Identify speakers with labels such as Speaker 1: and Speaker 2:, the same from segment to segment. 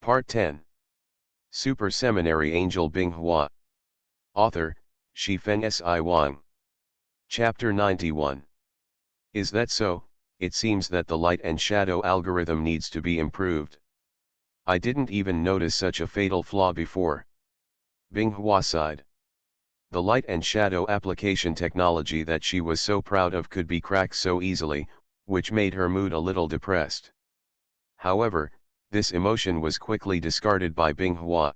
Speaker 1: Part 10. Super Seminary Angel Binghua. Author, Shifeng Si Wang. Chapter 91. Is that so? It seems that the light and shadow algorithm needs to be improved. I didn't even notice such a fatal flaw before. Binghua sighed. The light and shadow application technology that she was so proud of could be cracked so easily, which made her mood a little depressed. However, this emotion was quickly discarded by Binghua.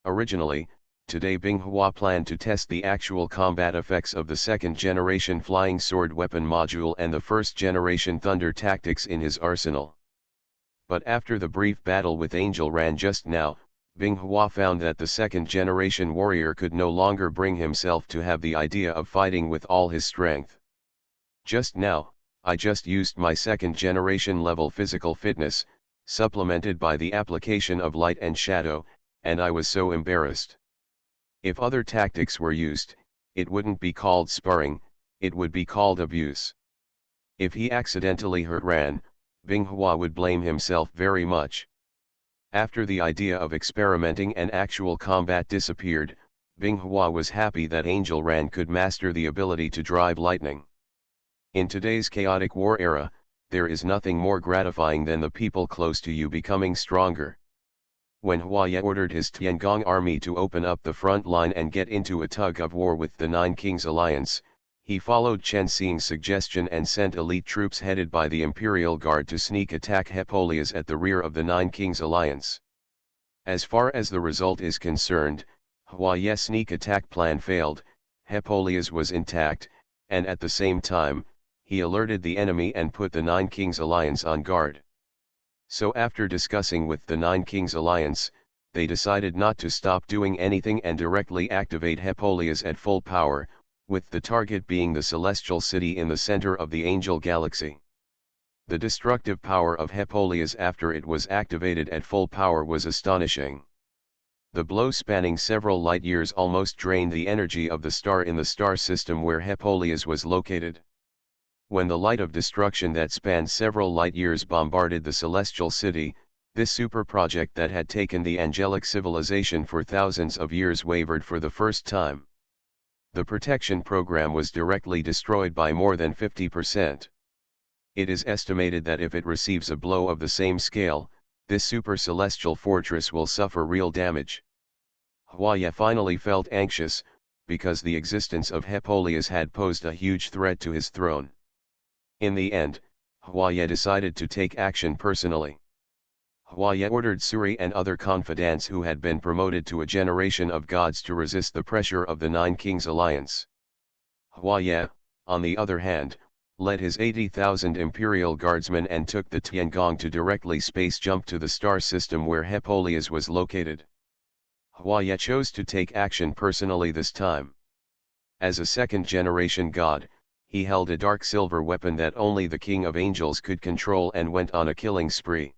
Speaker 1: Originally, today Binghua planned to test the actual combat effects of the second-generation flying sword weapon module and the first-generation thunder tactics in his arsenal. But after the brief battle with Angel Ran just now, Binghua found that the second-generation warrior could no longer bring himself to have the idea of fighting with all his strength. Just now, I just used my second-generation level physical fitness, supplemented by the application of light and shadow, and I was so embarrassed. If other tactics were used, it wouldn't be called sparring, it would be called abuse. If he accidentally hurt Ran, Binghua would blame himself very much. After the idea of experimenting and actual combat disappeared, Binghua was happy that Angel Ran could master the ability to drive lightning. In today's chaotic war era, there is nothing more gratifying than the people close to you becoming stronger. When Huaye ordered his Tiangong army to open up the front line and get into a tug-of-war with the Nine Kings Alliance, he followed Chen Xing's suggestion and sent elite troops headed by the Imperial Guard to sneak attack Hippolyas at the rear of the Nine Kings Alliance. As far as the result is concerned, Huaye's sneak attack plan failed, Hippolyas was intact, and at the same time, he alerted the enemy and put the Nine Kings Alliance on guard. So after discussing with the Nine Kings Alliance, they decided not to stop doing anything and directly activate Hippolyas at full power, with the target being the Celestial City in the center of the Angel Galaxy. The destructive power of Hippolyas after it was activated at full power was astonishing. The blow spanning several light years almost drained the energy of the star in the star system where Hippolyas was located. When the light of destruction that spanned several light years bombarded the Celestial City, this super project that had taken the angelic civilization for thousands of years wavered for the first time. The protection program was directly destroyed by more than 50%. It is estimated that if it receives a blow of the same scale, this super celestial fortress will suffer real damage. Huaye finally felt anxious, because the existence of Hippolyas had posed a huge threat to his throne. In the end, Huaye decided to take action personally. Huaye ordered Suri and other confidants who had been promoted to a generation of gods to resist the pressure of the Nine Kings Alliance. Huaye, on the other hand, led his 80,000 Imperial Guardsmen and took the Tiangong to directly space jump to the star system where Hippolyas was located. Huaye chose to take action personally this time. As a second-generation god, he held a dark silver weapon that only the King of Angels could control and went on a killing spree.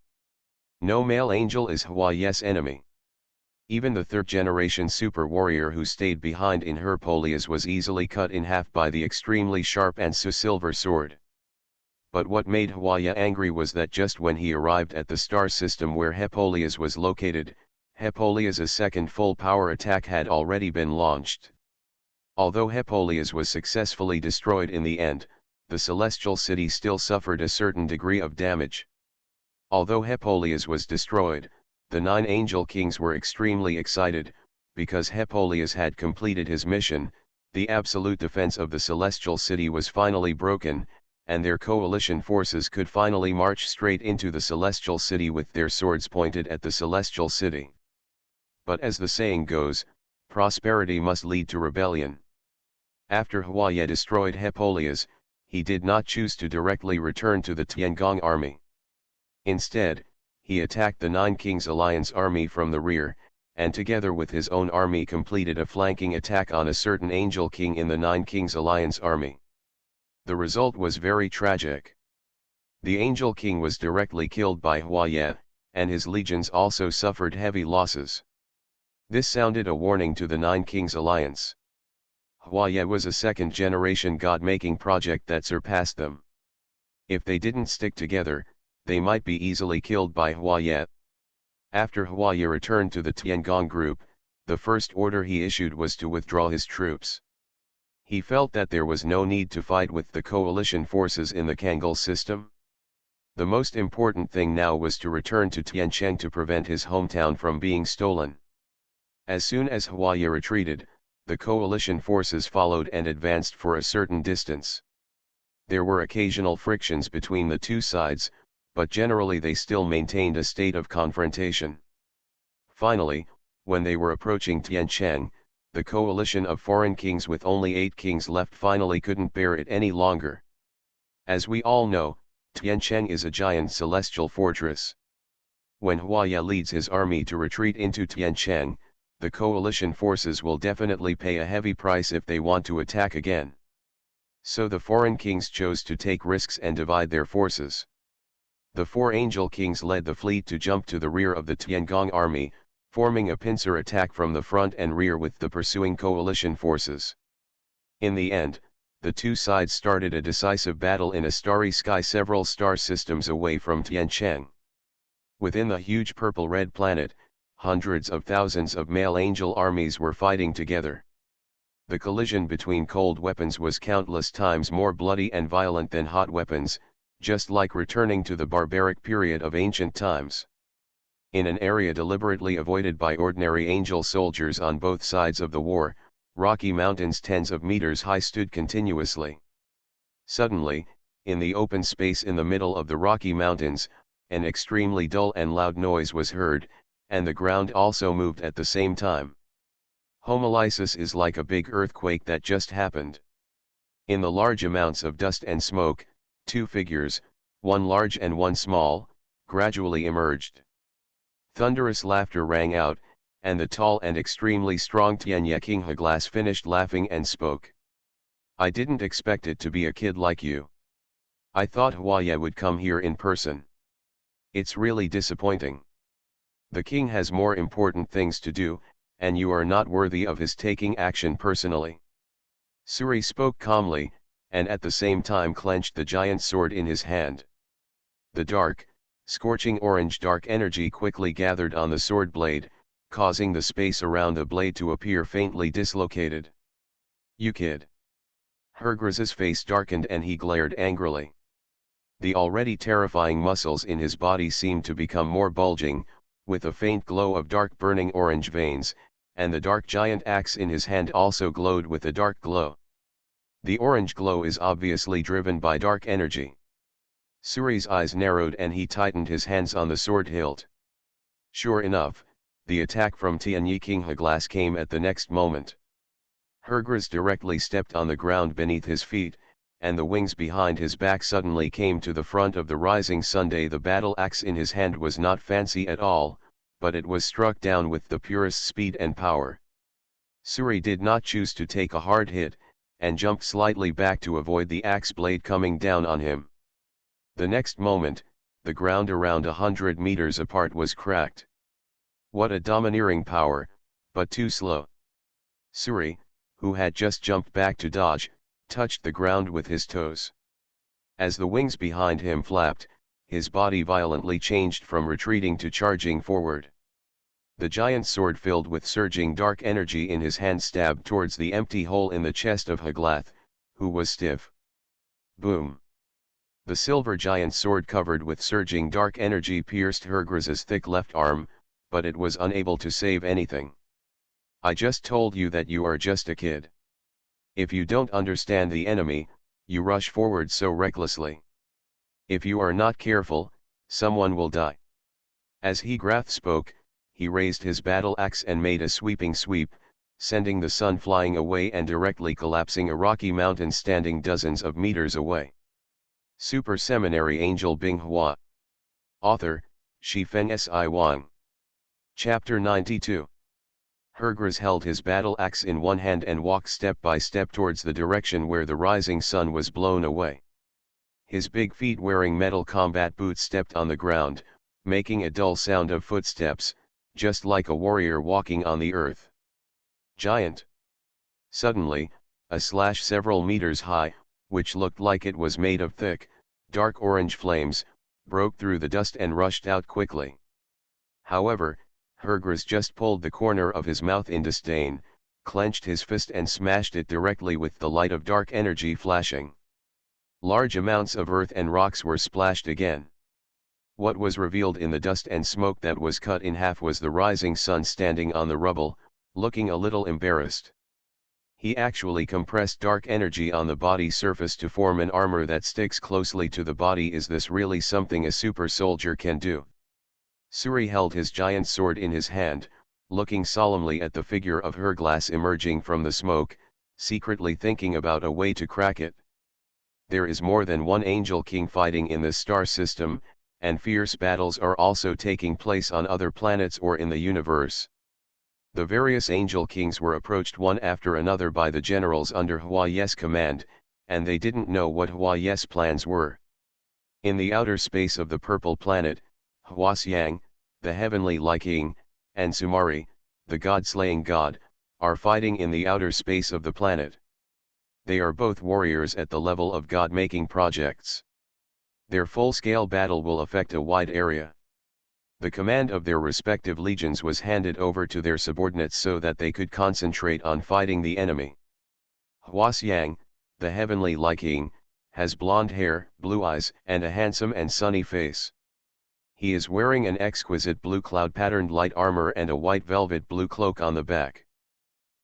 Speaker 1: No male angel is Huaye's enemy. Even the third-generation super warrior who stayed behind in Hippolyas was easily cut in half by the extremely sharp and silver sword. But what made Huaye angry was that just when he arrived at the star system where Hippolyas was located, Hippolyas' second full-power attack had already been launched. Although Hippolyas was successfully destroyed in the end, the Celestial City still suffered a certain degree of damage. Although Hippolyas was destroyed, the 9 angel kings were extremely excited, because Hippolyas had completed his mission, the absolute defense of the Celestial City was finally broken, and their coalition forces could finally march straight into the Celestial City with their swords pointed at the Celestial City. But as the saying goes, prosperity must lead to rebellion. After Huaye destroyed Hippolyas, he did not choose to directly return to the Tiangong army. Instead, he attacked the Nine Kings Alliance army from the rear, and together with his own army completed a flanking attack on a certain Angel King in the Nine Kings Alliance army. The result was very tragic. The Angel King was directly killed by Huaye, and his legions also suffered heavy losses. This sounded a warning to the Nine Kings Alliance. Huaye was a second-generation god-making project that surpassed them. If they didn't stick together, they might be easily killed by Huaye. After Huaya returned to the Tiangong group, the first order he issued was to withdraw his troops. He felt that there was no need to fight with the coalition forces in the Kangal system. The most important thing now was to return to Tiancheng to prevent his hometown from being stolen. As soon as Huaya retreated, the coalition forces followed and advanced for a certain distance. There were occasional frictions between the two sides, but generally they still maintained a state of confrontation. Finally, when they were approaching Tiancheng, the coalition of foreign kings with only 8 kings left finally couldn't bear it any longer. As we all know, Tiancheng is a giant celestial fortress. When Huaya leads his army to retreat into Tiancheng, the coalition forces will definitely pay a heavy price if they want to attack again. So the foreign kings chose to take risks and divide their forces. The 4 angel kings led the fleet to jump to the rear of the Tiangong army, forming a pincer attack from the front and rear with the pursuing coalition forces. In the end, the two sides started a decisive battle in a starry sky several star systems away from Tiancheng. Within the huge purple-red planet, hundreds of thousands of male angel armies were fighting together. The collision between cold weapons was countless times more bloody and violent than hot weapons, just like returning to the barbaric period of ancient times. In an area deliberately avoided by ordinary angel soldiers on both sides of the war, rocky mountains tens of meters high stood continuously. Suddenly, in the open space in the middle of the Rocky Mountains, an extremely dull and loud noise was heard, and the ground also moved at the same time. Homolysis is like a big earthquake that just happened. In the large amounts of dust and smoke, 2 figures, one large and one small, gradually emerged. Thunderous laughter rang out, and the tall and extremely strong Tianye King Haglas finished laughing and spoke. I didn't expect it to be a kid like you. I thought Huaya would come here in person. It's really disappointing. The king has more important things to do, and you are not worthy of his taking action personally. Suri spoke calmly, and at the same time clenched the giant sword in his hand. The dark, scorching orange dark energy quickly gathered on the sword blade, causing the space around the blade to appear faintly dislocated. You kid. Hergraz's face darkened and he glared angrily. The already terrifying muscles in his body seemed to become more bulging, with a faint glow of dark burning orange veins, and the dark giant axe in his hand also glowed with a dark glow. The orange glow is obviously driven by dark energy. Suri's eyes narrowed and he tightened his hands on the sword hilt. Sure enough, the attack from Tianyi King Haglas came at the next moment. Hergraz directly stepped on the ground beneath his feet, and the wings behind his back suddenly came to the front of the rising Sunday. The battle axe in his hand was not fancy at all, but it was struck down with the purest speed and power. Suri did not choose to take a hard hit, and jumped slightly back to avoid the axe blade coming down on him. The next moment, the ground around 100 meters apart was cracked. What a domineering power, but too slow. Suri, who had just jumped back to dodge, touched the ground with his toes. As the wings behind him flapped, his body violently changed from retreating to charging forward. The giant sword filled with surging dark energy in his hand stabbed towards the empty hole in the chest of Haglath, who was stiff. Boom! The silver giant sword covered with surging dark energy pierced Hergraz's thick left arm, but it was unable to save anything. I just told you that you are just a kid. If you don't understand the enemy, you rush forward so recklessly. If you are not careful, someone will die. As Hegrath spoke, he raised his battle axe and made a sweeping sweep, sending the sun flying away and directly collapsing a rocky mountain standing dozens of meters away. Super Seminary Angel Binghua. Author, Shifeng Si Wang. Chapter 92. Hergraz held his battle axe in one hand and walked step by step towards the direction where the rising sun was blown away. His big feet wearing metal combat boots stepped on the ground, making a dull sound of footsteps, just like a warrior walking on the earth. Giant. Suddenly, a slash several meters high, which looked like it was made of thick, dark orange flames, broke through the dust and rushed out quickly. However, Hergras just pulled the corner of his mouth in disdain, clenched his fist and smashed it directly with the light of dark energy flashing. Large amounts of earth and rocks were splashed again. What was revealed in the dust and smoke that was cut in half was the rising sun standing on the rubble, looking a little embarrassed. He actually compressed dark energy on the body surface to form an armor that sticks closely to the body. Is this really something a super soldier can do? Suri held his giant sword in his hand, looking solemnly at the figure of Herglas emerging from the smoke, secretly thinking about a way to crack it. There is more than one Angel King fighting in this star system, and fierce battles are also taking place on other planets or in the universe. The various Angel Kings were approached one after another by the generals under Hua Ye's command, and they didn't know what Hua Ye's plans were. In the outer space of the purple planet, Huaxiang, the heavenly King, and Sumari, the god-slaying god, are fighting in the outer space of the planet. They are both warriors at the level of god-making projects. Their full-scale battle will affect a wide area. The command of their respective legions was handed over to their subordinates so that they could concentrate on fighting the enemy. Huaxiang, the heavenly King, has blonde hair, blue eyes, and a handsome and sunny face. He is wearing an exquisite blue cloud-patterned light armor and a white velvet blue cloak on the back.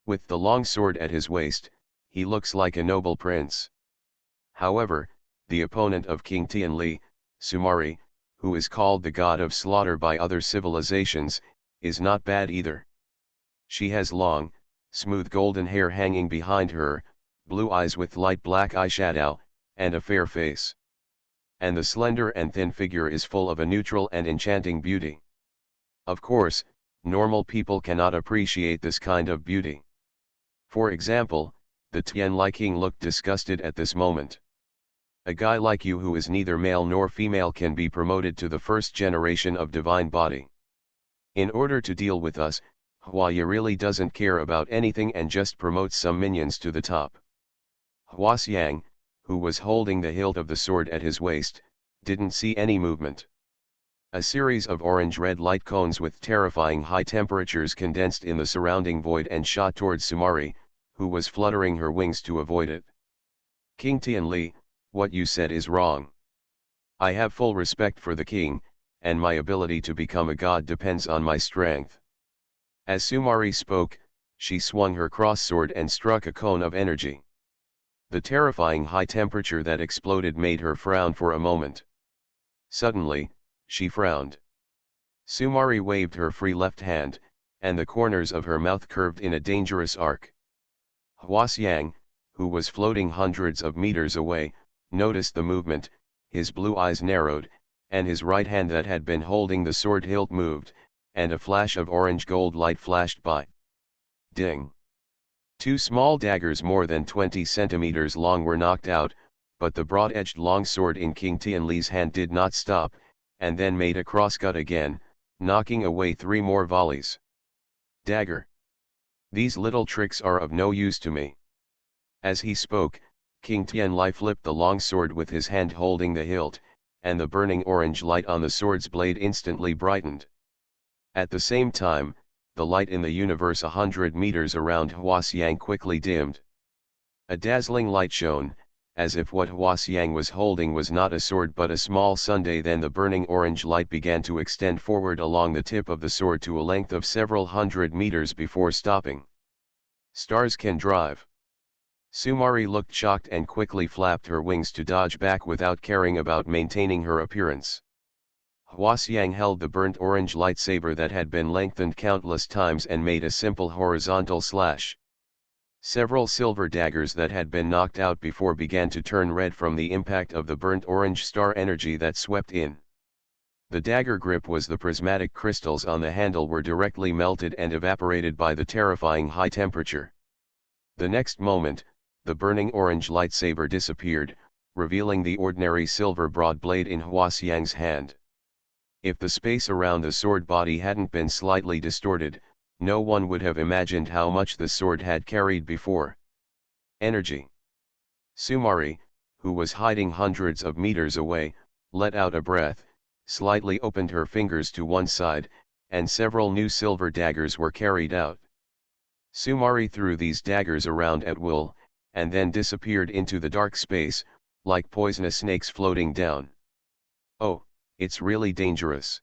Speaker 1: With the long sword at his waist, he looks like a noble prince. However, the opponent of King Tianli, Sumari, who is called the god of slaughter by other civilizations, is not bad either. She has long, smooth golden hair hanging behind her, blue eyes with light black eyeshadow, and a fair face. And the slender and thin figure is full of a neutral and enchanting beauty. Of course, normal people cannot appreciate this kind of beauty. For example, the Tianli King looked disgusted at this moment. A guy like you who is neither male nor female can be promoted to the first generation of divine body. In order to deal with us, Huaya really doesn't care about anything and just promotes some minions to the top. Huaxiang, who was holding the hilt of the sword at his waist, didn't see any movement. A series of orange-red light cones with terrifying high temperatures condensed in the surrounding void and shot towards Sumari, who was fluttering her wings to avoid it. King Tianli, what you said is wrong. I have full respect for the king, and my ability to become a god depends on my strength. As Sumari spoke, she swung her cross sword and struck a cone of energy. The terrifying high temperature that exploded made her frown for a moment. Suddenly, she frowned. Sumari waved her free left hand, and the corners of her mouth curved in a dangerous arc. Huaxiang, who was floating hundreds of meters away, noticed the movement, his blue eyes narrowed, and his right hand that had been holding the sword hilt moved, and a flash of orange-gold light flashed by. Ding! Two small daggers more than 20 centimeters long were knocked out, but the broad-edged long sword in King Tianli's hand did not stop, and then made a crosscut again, knocking away 3 more volleys. Dagger! These little tricks are of no use to me. As he spoke, King Tianli flipped the long sword with his hand holding the hilt, and the burning orange light on the sword's blade instantly brightened. At the same time, the light in the universe 100 meters around Huaxiang quickly dimmed. A dazzling light shone, as if what Huaxiang was holding was not a sword but a small sundae. Then the burning orange light began to extend forward along the tip of the sword to a length of several hundred meters before stopping. Stars can drive. Sumari looked shocked and quickly flapped her wings to dodge back without caring about maintaining her appearance. Huaxiang held the burnt orange lightsaber that had been lengthened countless times and made a simple horizontal slash. Several silver daggers that had been knocked out before began to turn red from the impact of the burnt orange star energy that swept in. The dagger grip was the prismatic crystals on the handle were directly melted and evaporated by the terrifying high temperature. The next moment, the burning orange lightsaber disappeared, revealing the ordinary silver broad blade in Huaxiang's hand. If the space around the sword body hadn't been slightly distorted, no one would have imagined how much the sword had carried before. Energy. Sumari, who was hiding hundreds of meters away, let out a breath, slightly opened her fingers to one side, and several new silver daggers were carried out. Sumari threw these daggers around at will, and then disappeared into the dark space, like poisonous snakes floating down. Oh, it's really dangerous.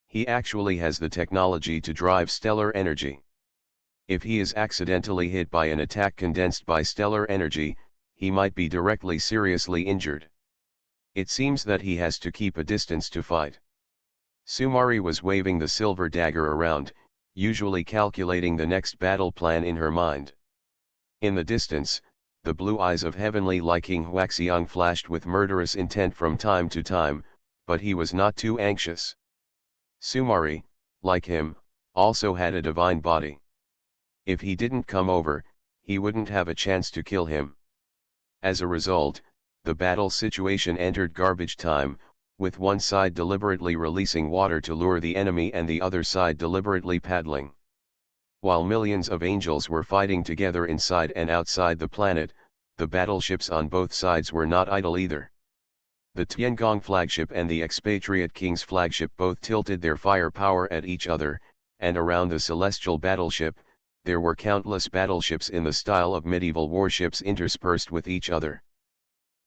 Speaker 1: He actually has the technology to drive stellar energy. If he is accidentally hit by an attack condensed by stellar energy, he might be directly seriously injured. It seems that he has to keep a distance to fight. Sumari was waving the silver dagger around, usually calculating the next battle plan in her mind. In the distance, the blue eyes of heavenly King Huaxiang flashed with murderous intent from time to time, but he was not too anxious. Sumari, like him, also had a divine body. If he didn't come over, he wouldn't have a chance to kill him. As a result, the battle situation entered garbage time, with one side deliberately releasing water to lure the enemy and the other side deliberately paddling. While millions of angels were fighting together inside and outside the planet, the battleships on both sides were not idle either. The Tiangong flagship and the expatriate king's flagship both tilted their firepower at each other, and around the celestial battleship, there were countless battleships in the style of medieval warships interspersed with each other.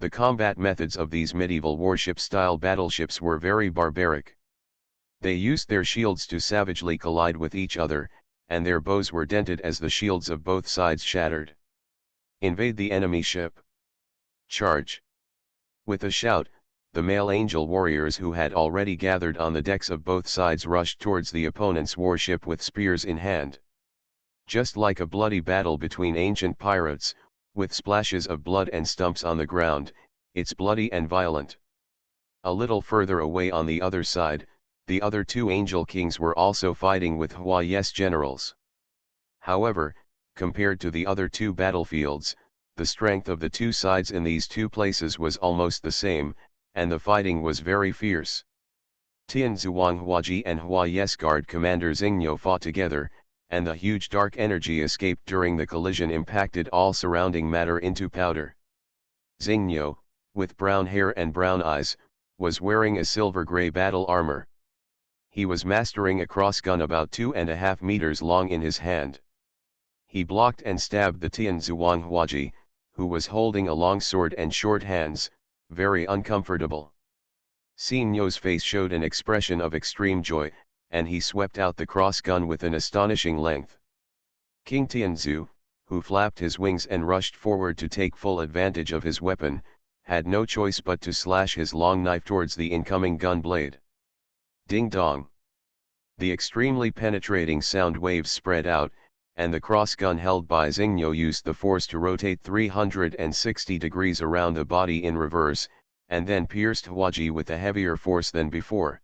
Speaker 1: The combat methods of these medieval warship-style battleships were very barbaric. They used their shields to savagely collide with each other, and their bows were dented as the shields of both sides shattered. Invade the enemy ship. Charge. With a shout, the male angel warriors who had already gathered on the decks of both sides rushed towards the opponent's warship with spears in hand. Just like a bloody battle between ancient pirates, with splashes of blood and stumps on the ground, it's bloody and violent. A little further away on the other side, the other two angel kings were also fighting with Huaye's generals. However, compared to the other two battlefields, the strength of the two sides in these two places was almost the same, and the fighting was very fierce. Tian Zhuang Huaji and Huaye's guard commander Xingyo fought together, and the huge dark energy escaped during the collision impacted all surrounding matter into powder. Xingyo, with brown hair and brown eyes, was wearing a silver-gray battle armor. He was mastering a crossgun about 2.5 meters long in his hand. He blocked and stabbed the Tian Zhuang Huaji, who was holding a long sword and short hands, very uncomfortable. Xingyo's face showed an expression of extreme joy, and he swept out the cross-gun with an astonishing length. King Tianzu, who flapped his wings and rushed forward to take full advantage of his weapon, had no choice but to slash his long knife towards the incoming gun blade. Ding dong! The extremely penetrating sound waves spread out, and the cross-gun held by Xingyo used the force to rotate 360 degrees around the body in reverse, and then pierced Huaji with a heavier force than before.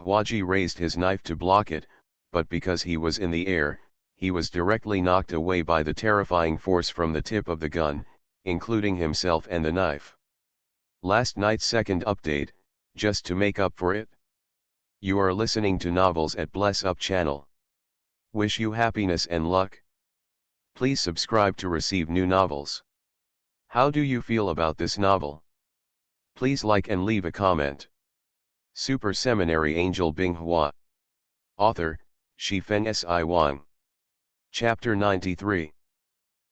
Speaker 1: Huaji raised his knife to block it, but because he was in the air, he was directly knocked away by the terrifying force from the tip of the gun, including himself and the knife. Last night's second update, just to make up for it. You are listening to Novels at Bless Up channel. Wish you happiness and luck. Please subscribe to receive new novels. How do you feel about this novel? Please like and leave a comment. Super Seminary Angel Binghua. Author, Shifeng Si Wang. Chapter 93.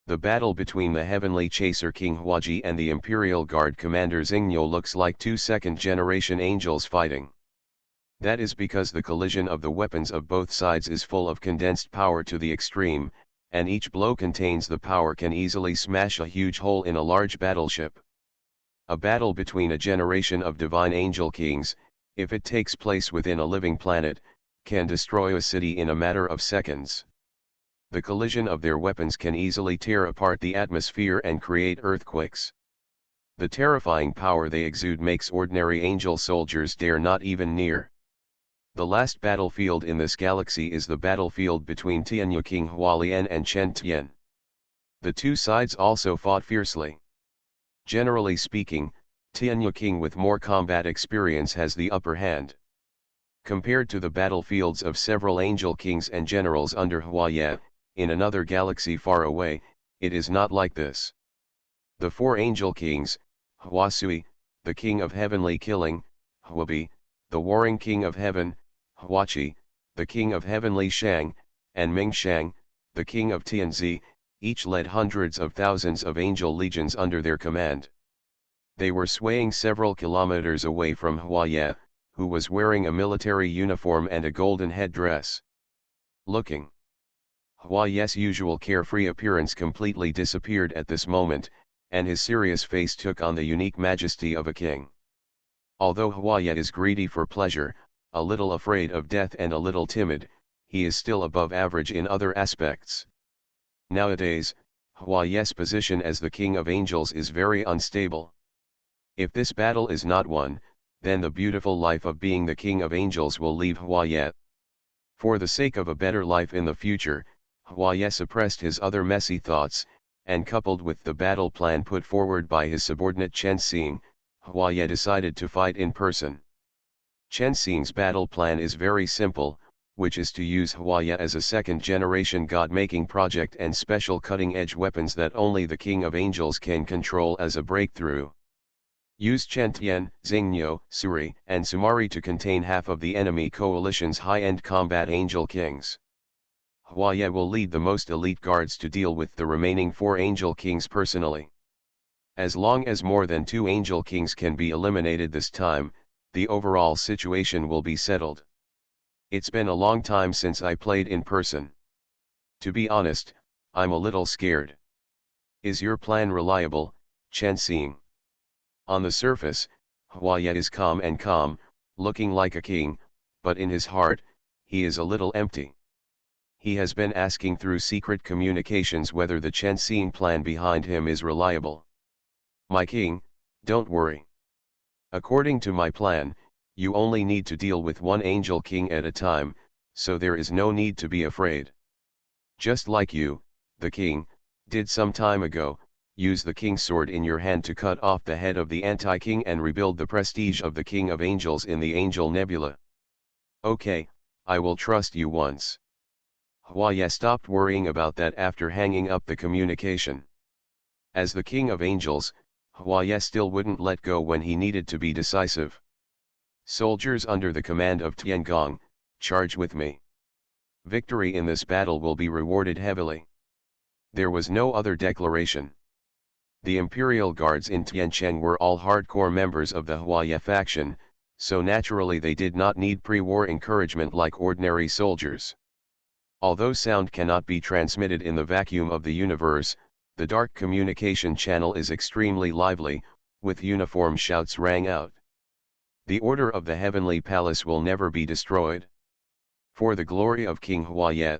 Speaker 1: The battle between the heavenly chaser King Huaji and the Imperial Guard Commander Xingyo looks like two second-generation angels fighting. That is because the collision of the weapons of both sides is full of condensed power to the extreme, and each blow contains the power can easily smash a huge hole in a large battleship. A battle between a generation of divine angel kings, if it takes place within a living planet, can destroy a city in a matter of seconds. The collision of their weapons can easily tear apart the atmosphere and create earthquakes. The terrifying power they exude makes ordinary angel soldiers dare not even near. The last battlefield in this galaxy is the battlefield between Tianyu King Hualien and Chen Tian. The two sides also fought fiercely. Generally speaking, Tianyu King with more combat experience has the upper hand. Compared to the battlefields of several angel kings and generals under Huaye, in another galaxy far away, it is not like this. The four angel kings, Huasui, the king of heavenly killing, Huabi, the warring king of heaven, Huachi, the king of Heavenly Shang, and Ming Shang, the king of Tianzi, each led hundreds of thousands of angel legions under their command. They were swaying several kilometers away from Huaye, who was wearing a military uniform and a golden headdress. Looking. Huaye's usual carefree appearance completely disappeared at this moment, and his serious face took on the unique majesty of a king. Although Huaye is greedy for pleasure, a little afraid of death and a little timid, he is still above average in other aspects. Nowadays, Huaye's position as the king of angels is very unstable. If this battle is not won, then the beautiful life of being the king of angels will leave Huaye. For the sake of a better life in the future, Huaye suppressed his other messy thoughts, and coupled with the battle plan put forward by his subordinate Chen Xing, Huaye decided to fight in person. Chen Xing's battle plan is very simple, which is to use Huaye as a second-generation god-making project and special cutting-edge weapons that only the King of Angels can control as a breakthrough. Use Chen Tian, Xingniu, Suri, and Sumari to contain half of the enemy coalition's high-end combat angel kings. Huaye will lead the most elite guards to deal with the remaining 4 angel kings personally. As long as more than 2 angel kings can be eliminated this time, the overall situation will be settled. It's been a long time since I played in person. To be honest, I'm a little scared. Is your plan reliable, Chen Xing? On the surface, Huaye is calm, looking like a king, but in his heart, he is a little empty. He has been asking through secret communications whether the Chen Xing plan behind him is reliable. My king, don't worry. According to my plan, you only need to deal with 1 angel king at a time, so there is no need to be afraid. Just like you, the king, did some time ago, use the king's sword in your hand to cut off the head of the anti-king and rebuild the prestige of the King of Angels in the Angel Nebula. Okay, I will trust you once. Huaye stopped worrying about that after hanging up the communication. As the King of Angels, Huaye still wouldn't let go when he needed to be decisive. Soldiers under the command of Tiangong, charge with me. Victory in this battle will be rewarded heavily. There was no other declaration. The Imperial Guards in Tiancheng were all hardcore members of the Huaye faction, so naturally they did not need pre-war encouragement like ordinary soldiers. Although sound cannot be transmitted in the vacuum of the universe, the dark communication channel is extremely lively, with uniform shouts rang out. The order of the heavenly palace will never be destroyed. For the glory of King Huaye.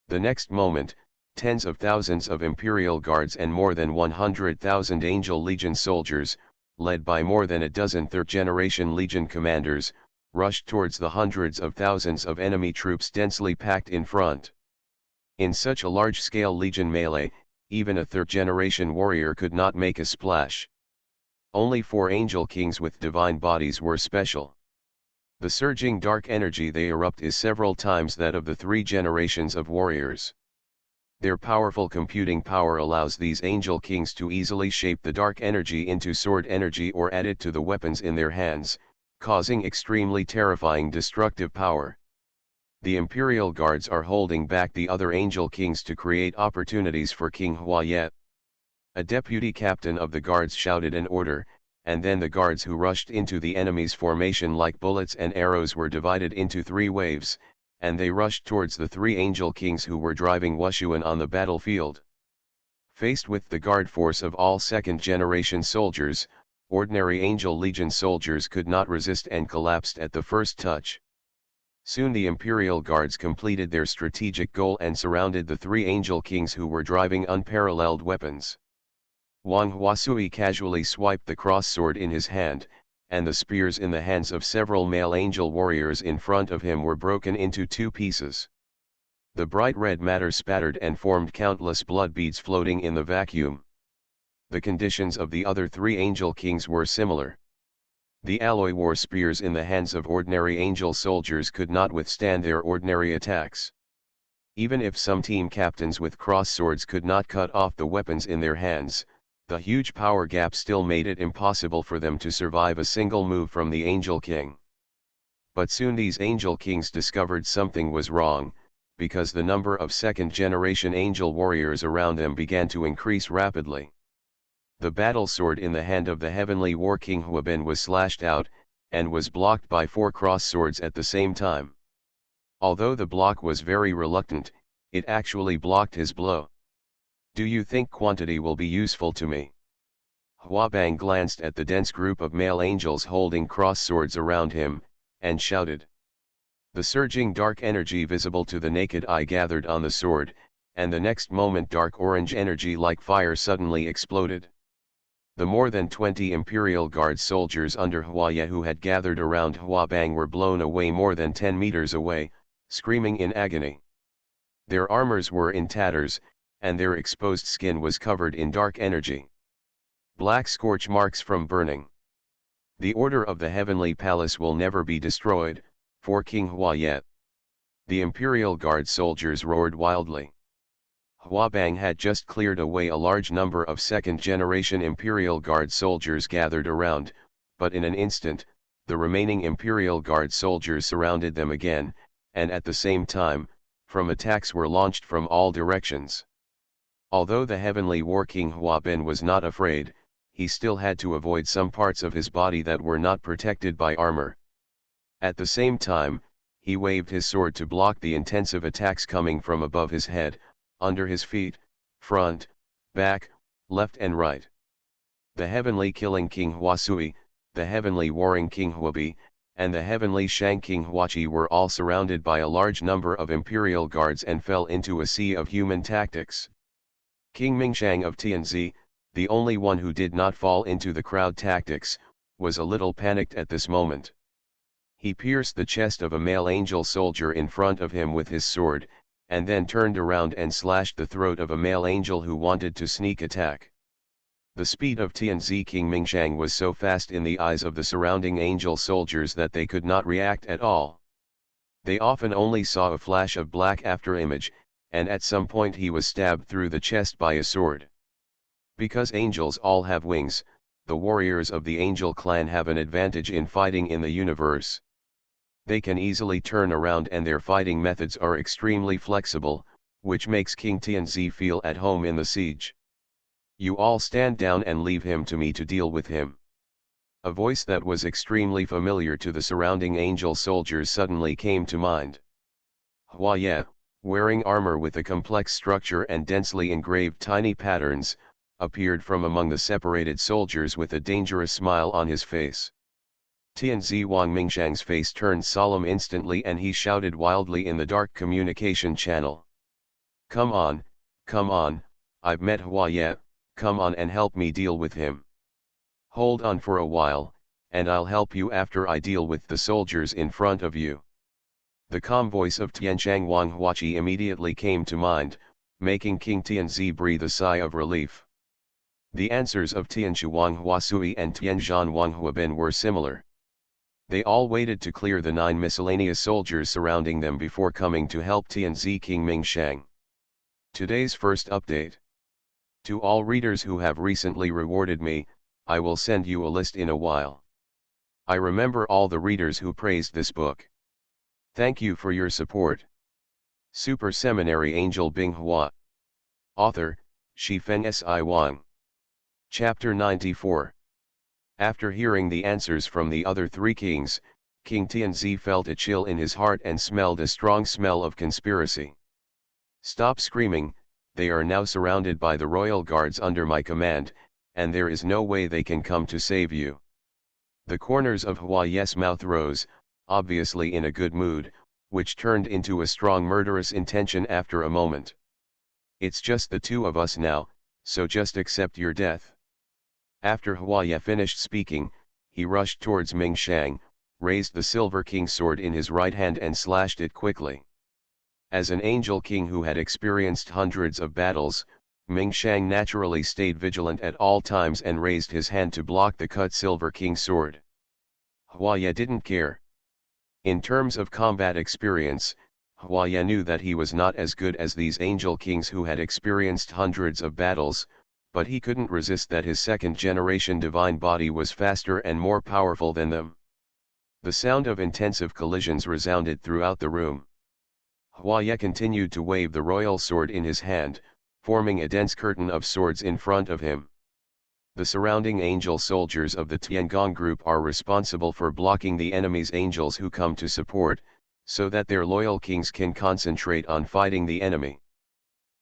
Speaker 1: The next moment, tens of thousands of Imperial Guards and more than 100,000 Angel Legion soldiers, led by more than a dozen third-generation Legion commanders, rushed towards the hundreds of thousands of enemy troops densely packed in front. In such a large-scale Legion melee, even a third-generation warrior could not make a splash. Only 4 angel kings with divine bodies were special. The surging dark energy they erupt is several times that of the 3 generations of warriors. Their powerful computing power allows these angel kings to easily shape the dark energy into sword energy or add it to the weapons in their hands, causing extremely terrifying destructive power. The Imperial Guards are holding back the other angel kings to create opportunities for King Huaye. A deputy captain of the guards shouted an order, and then the guards who rushed into the enemy's formation like bullets and arrows were divided into 3 waves, and they rushed towards the 3 angel kings who were driving Wushuan on the battlefield. Faced with the guard force of all second-generation soldiers, ordinary Angel Legion soldiers could not resist and collapsed at the first touch. Soon the Imperial Guards completed their strategic goal and surrounded the 3 angel kings who were driving unparalleled weapons. Wang Huasui casually swiped the cross-sword in his hand, and the spears in the hands of several male angel warriors in front of him were broken into 2 pieces. The bright red matter spattered and formed countless blood beads floating in the vacuum. The conditions of the other 3 angel kings were similar. The alloy war spears in the hands of ordinary angel soldiers could not withstand their ordinary attacks. Even if some team captains with cross swords could not cut off the weapons in their hands, the huge power gap still made it impossible for them to survive a single move from the Angel King. But soon these angel kings discovered something was wrong, because the number of second-generation angel warriors around them began to increase rapidly. The battle sword in the hand of the heavenly war king Huabin was slashed out, and was blocked by 4 cross swords at the same time. Although the block was very reluctant, it actually blocked his blow. "Do you think quantity will be useful to me?" Huabang glanced at the dense group of male angels holding cross swords around him, and shouted. The surging dark energy visible to the naked eye gathered on the sword, and the next moment dark orange energy like fire suddenly exploded. The more than 20 Imperial Guard soldiers under Huaya who had gathered around Huabang were blown away more than 10 meters away, screaming in agony. Their armors were in tatters, and their exposed skin was covered in dark energy. Black scorch marks from burning. The order of the heavenly palace will never be destroyed, for King Huaya. The Imperial Guard soldiers roared wildly. Huabang had just cleared away a large number of second-generation Imperial Guard soldiers gathered around, but in an instant, the remaining Imperial Guard soldiers surrounded them again, and at the same time, attacks were launched from all directions. Although the heavenly war king Huabin was not afraid, he still had to avoid some parts of his body that were not protected by armor. At the same time, he waved his sword to block the intensive attacks coming from above his head, under his feet, front, back, left and right. The heavenly killing king Huasui, the heavenly warring king Huabi, and the heavenly Shang king Huachi were all surrounded by a large number of imperial guards and fell into a sea of human tactics. King Mingshang of Tianzi, the only one who did not fall into the crowd tactics, was a little panicked at this moment. He pierced the chest of a male angel soldier in front of him with his sword, and then turned around and slashed the throat of a male angel who wanted to sneak attack. The speed of Tianzi King Mingshang was so fast in the eyes of the surrounding angel soldiers that they could not react at all. They often only saw a flash of black afterimage, and at some point he was stabbed through the chest by a sword. Because angels all have wings, the warriors of the angel clan have an advantage in fighting in the universe. They can easily turn around and their fighting methods are extremely flexible, which makes King Tianzi feel at home in the siege. "You all stand down and leave him to me to deal with him." A voice that was extremely familiar to the surrounding angel soldiers suddenly came to mind. Huaya, wearing armor with a complex structure and densely engraved tiny patterns, appeared from among the separated soldiers with a dangerous smile on his face. Tianzi Wang Mingshang's face turned solemn instantly and he shouted wildly in the dark communication channel. Come on, I've met Huaya, come on and help me deal with him. Hold on for a while, and I'll help you after I deal with the soldiers in front of you." The calm voice of Tianshang Wang Huachi immediately came to mind, making King Tianzi breathe a sigh of relief. The answers of Tianshu Wang Huasui and Tianzhan Wang Huabin were similar. They all waited to clear the 9 miscellaneous soldiers surrounding them before coming to help Tianzi King Mingshang. Today's first update. To all readers who have recently rewarded me, I will send you a list in a while. I remember all the readers who praised this book. Thank you for your support. Super Seminary Angel Binghua. Author, Shifeng Si Wang. Chapter 94. After hearing the answers from the other 3 kings, King Tianzi felt a chill in his heart and smelled a strong smell of conspiracy. "Stop screaming, they are now surrounded by the royal guards under my command, and there is no way they can come to save you." The corners of Huaye's mouth rose, obviously in a good mood, which turned into a strong murderous intention after a moment. "It's just the 2 of us now, so just accept your death." After Huaya finished speaking, he rushed towards Mingshang, raised the Silver King's sword in his right hand and slashed it quickly. As an angel king who had experienced hundreds of battles, Mingshang naturally stayed vigilant at all times and raised his hand to block the cut Silver King's sword. Huaya didn't care. In terms of combat experience, Huaya knew that he was not as good as these angel kings who had experienced hundreds of battles, but he couldn't resist that his second-generation divine body was faster and more powerful than them. The sound of intensive collisions resounded throughout the room. Hua Ye continued to wave the royal sword in his hand, forming a dense curtain of swords in front of him. The surrounding angel soldiers of the Tiangong group are responsible for blocking the enemy's angels who come to support, so that their loyal kings can concentrate on fighting the enemy.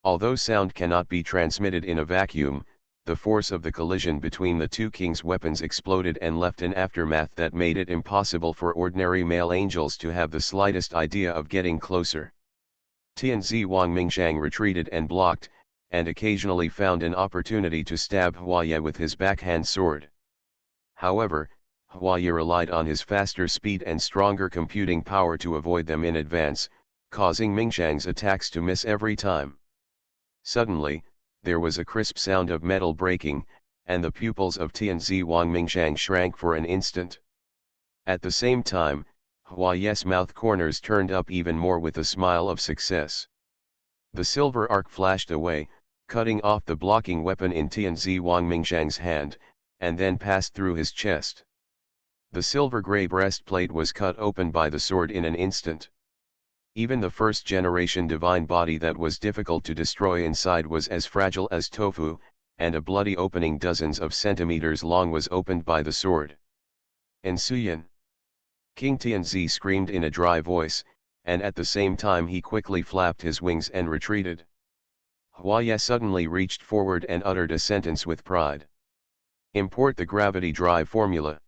Speaker 1: Although sound cannot be transmitted in a vacuum, the force of the collision between the two kings' weapons exploded and left an aftermath that made it impossible for ordinary male angels to have the slightest idea of getting closer. Tianzi Wang Mingshang retreated and blocked, and occasionally found an opportunity to stab Hua Ye with his backhand sword. However, Hua Ye relied on his faster speed and stronger computing power to avoid them in advance, causing Mingshang's attacks to miss every time. Suddenly, there was a crisp sound of metal breaking, and the pupils of Tianzi Wang Mingshang shrank for an instant. At the same time, Hua Ye's mouth corners turned up even more with a smile of success. The silver arc flashed away, cutting off the blocking weapon in Tianzi Wang Mingshang's hand, and then passed through his chest. The silver-gray breastplate was cut open by the sword in an instant. Even the first-generation divine body that was difficult to destroy inside was as fragile as tofu, and a bloody opening dozens of centimeters long was opened by the sword. Ensuyan! King Tianzi screamed in a dry voice, and at the same time he quickly flapped his wings and retreated. Hua Ye suddenly reached forward and uttered a sentence with pride. Import the gravity drive formula.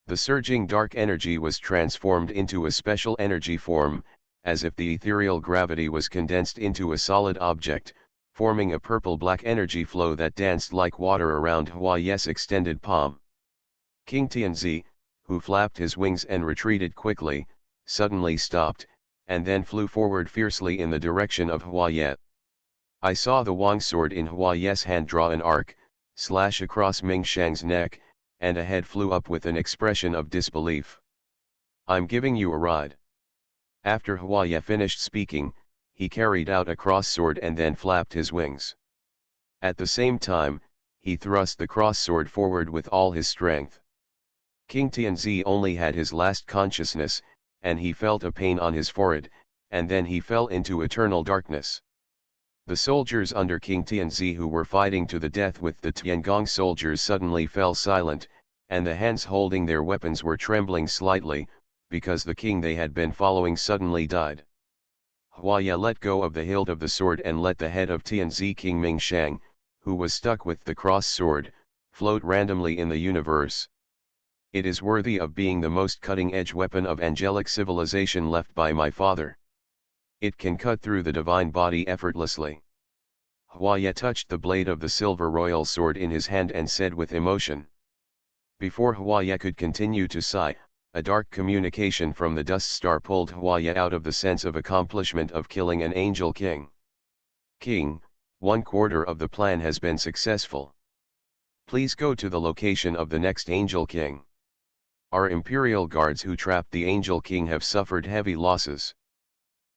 Speaker 1: The surging dark energy was transformed into a special energy form, as if the ethereal gravity was condensed into a solid object, forming a purple-black energy flow that danced like water around Hua Ye's extended palm. King Tianzi, who flapped his wings and retreated quickly, suddenly stopped, and then flew forward fiercely in the direction of Hua Ye. I saw the Wang sword in Hua Ye's hand draw an arc, slash across Mingshang's neck, and a head flew up with an expression of disbelief. I'm giving you a ride. After Hua Ye finished speaking, he carried out a cross sword and then flapped his wings. At the same time, he thrust the cross sword forward with all his strength. King Tianzi only had his last consciousness, and he felt a pain on his forehead, and then he fell into eternal darkness. The soldiers under King Tianzi who were fighting to the death with the Tiangong soldiers suddenly fell silent, and the hands holding their weapons were trembling slightly, because the king they had been following suddenly died. Hua Ye let go of the hilt of the sword and let the head of Tianzi King Mingshang, who was stuck with the cross sword, float randomly in the universe. It is worthy of being the most cutting-edge weapon of angelic civilization left by my father. It can cut through the divine body effortlessly. Hua Ye touched the blade of the silver royal sword in his hand and said with emotion. Before Hua Ye could continue to sigh, a dark communication from the dust star pulled Hua Ye out of the sense of accomplishment of killing an angel king. King, 1/4 of the plan has been successful. Please go to the location of the next angel king. Our imperial guards who trapped the angel king have suffered heavy losses.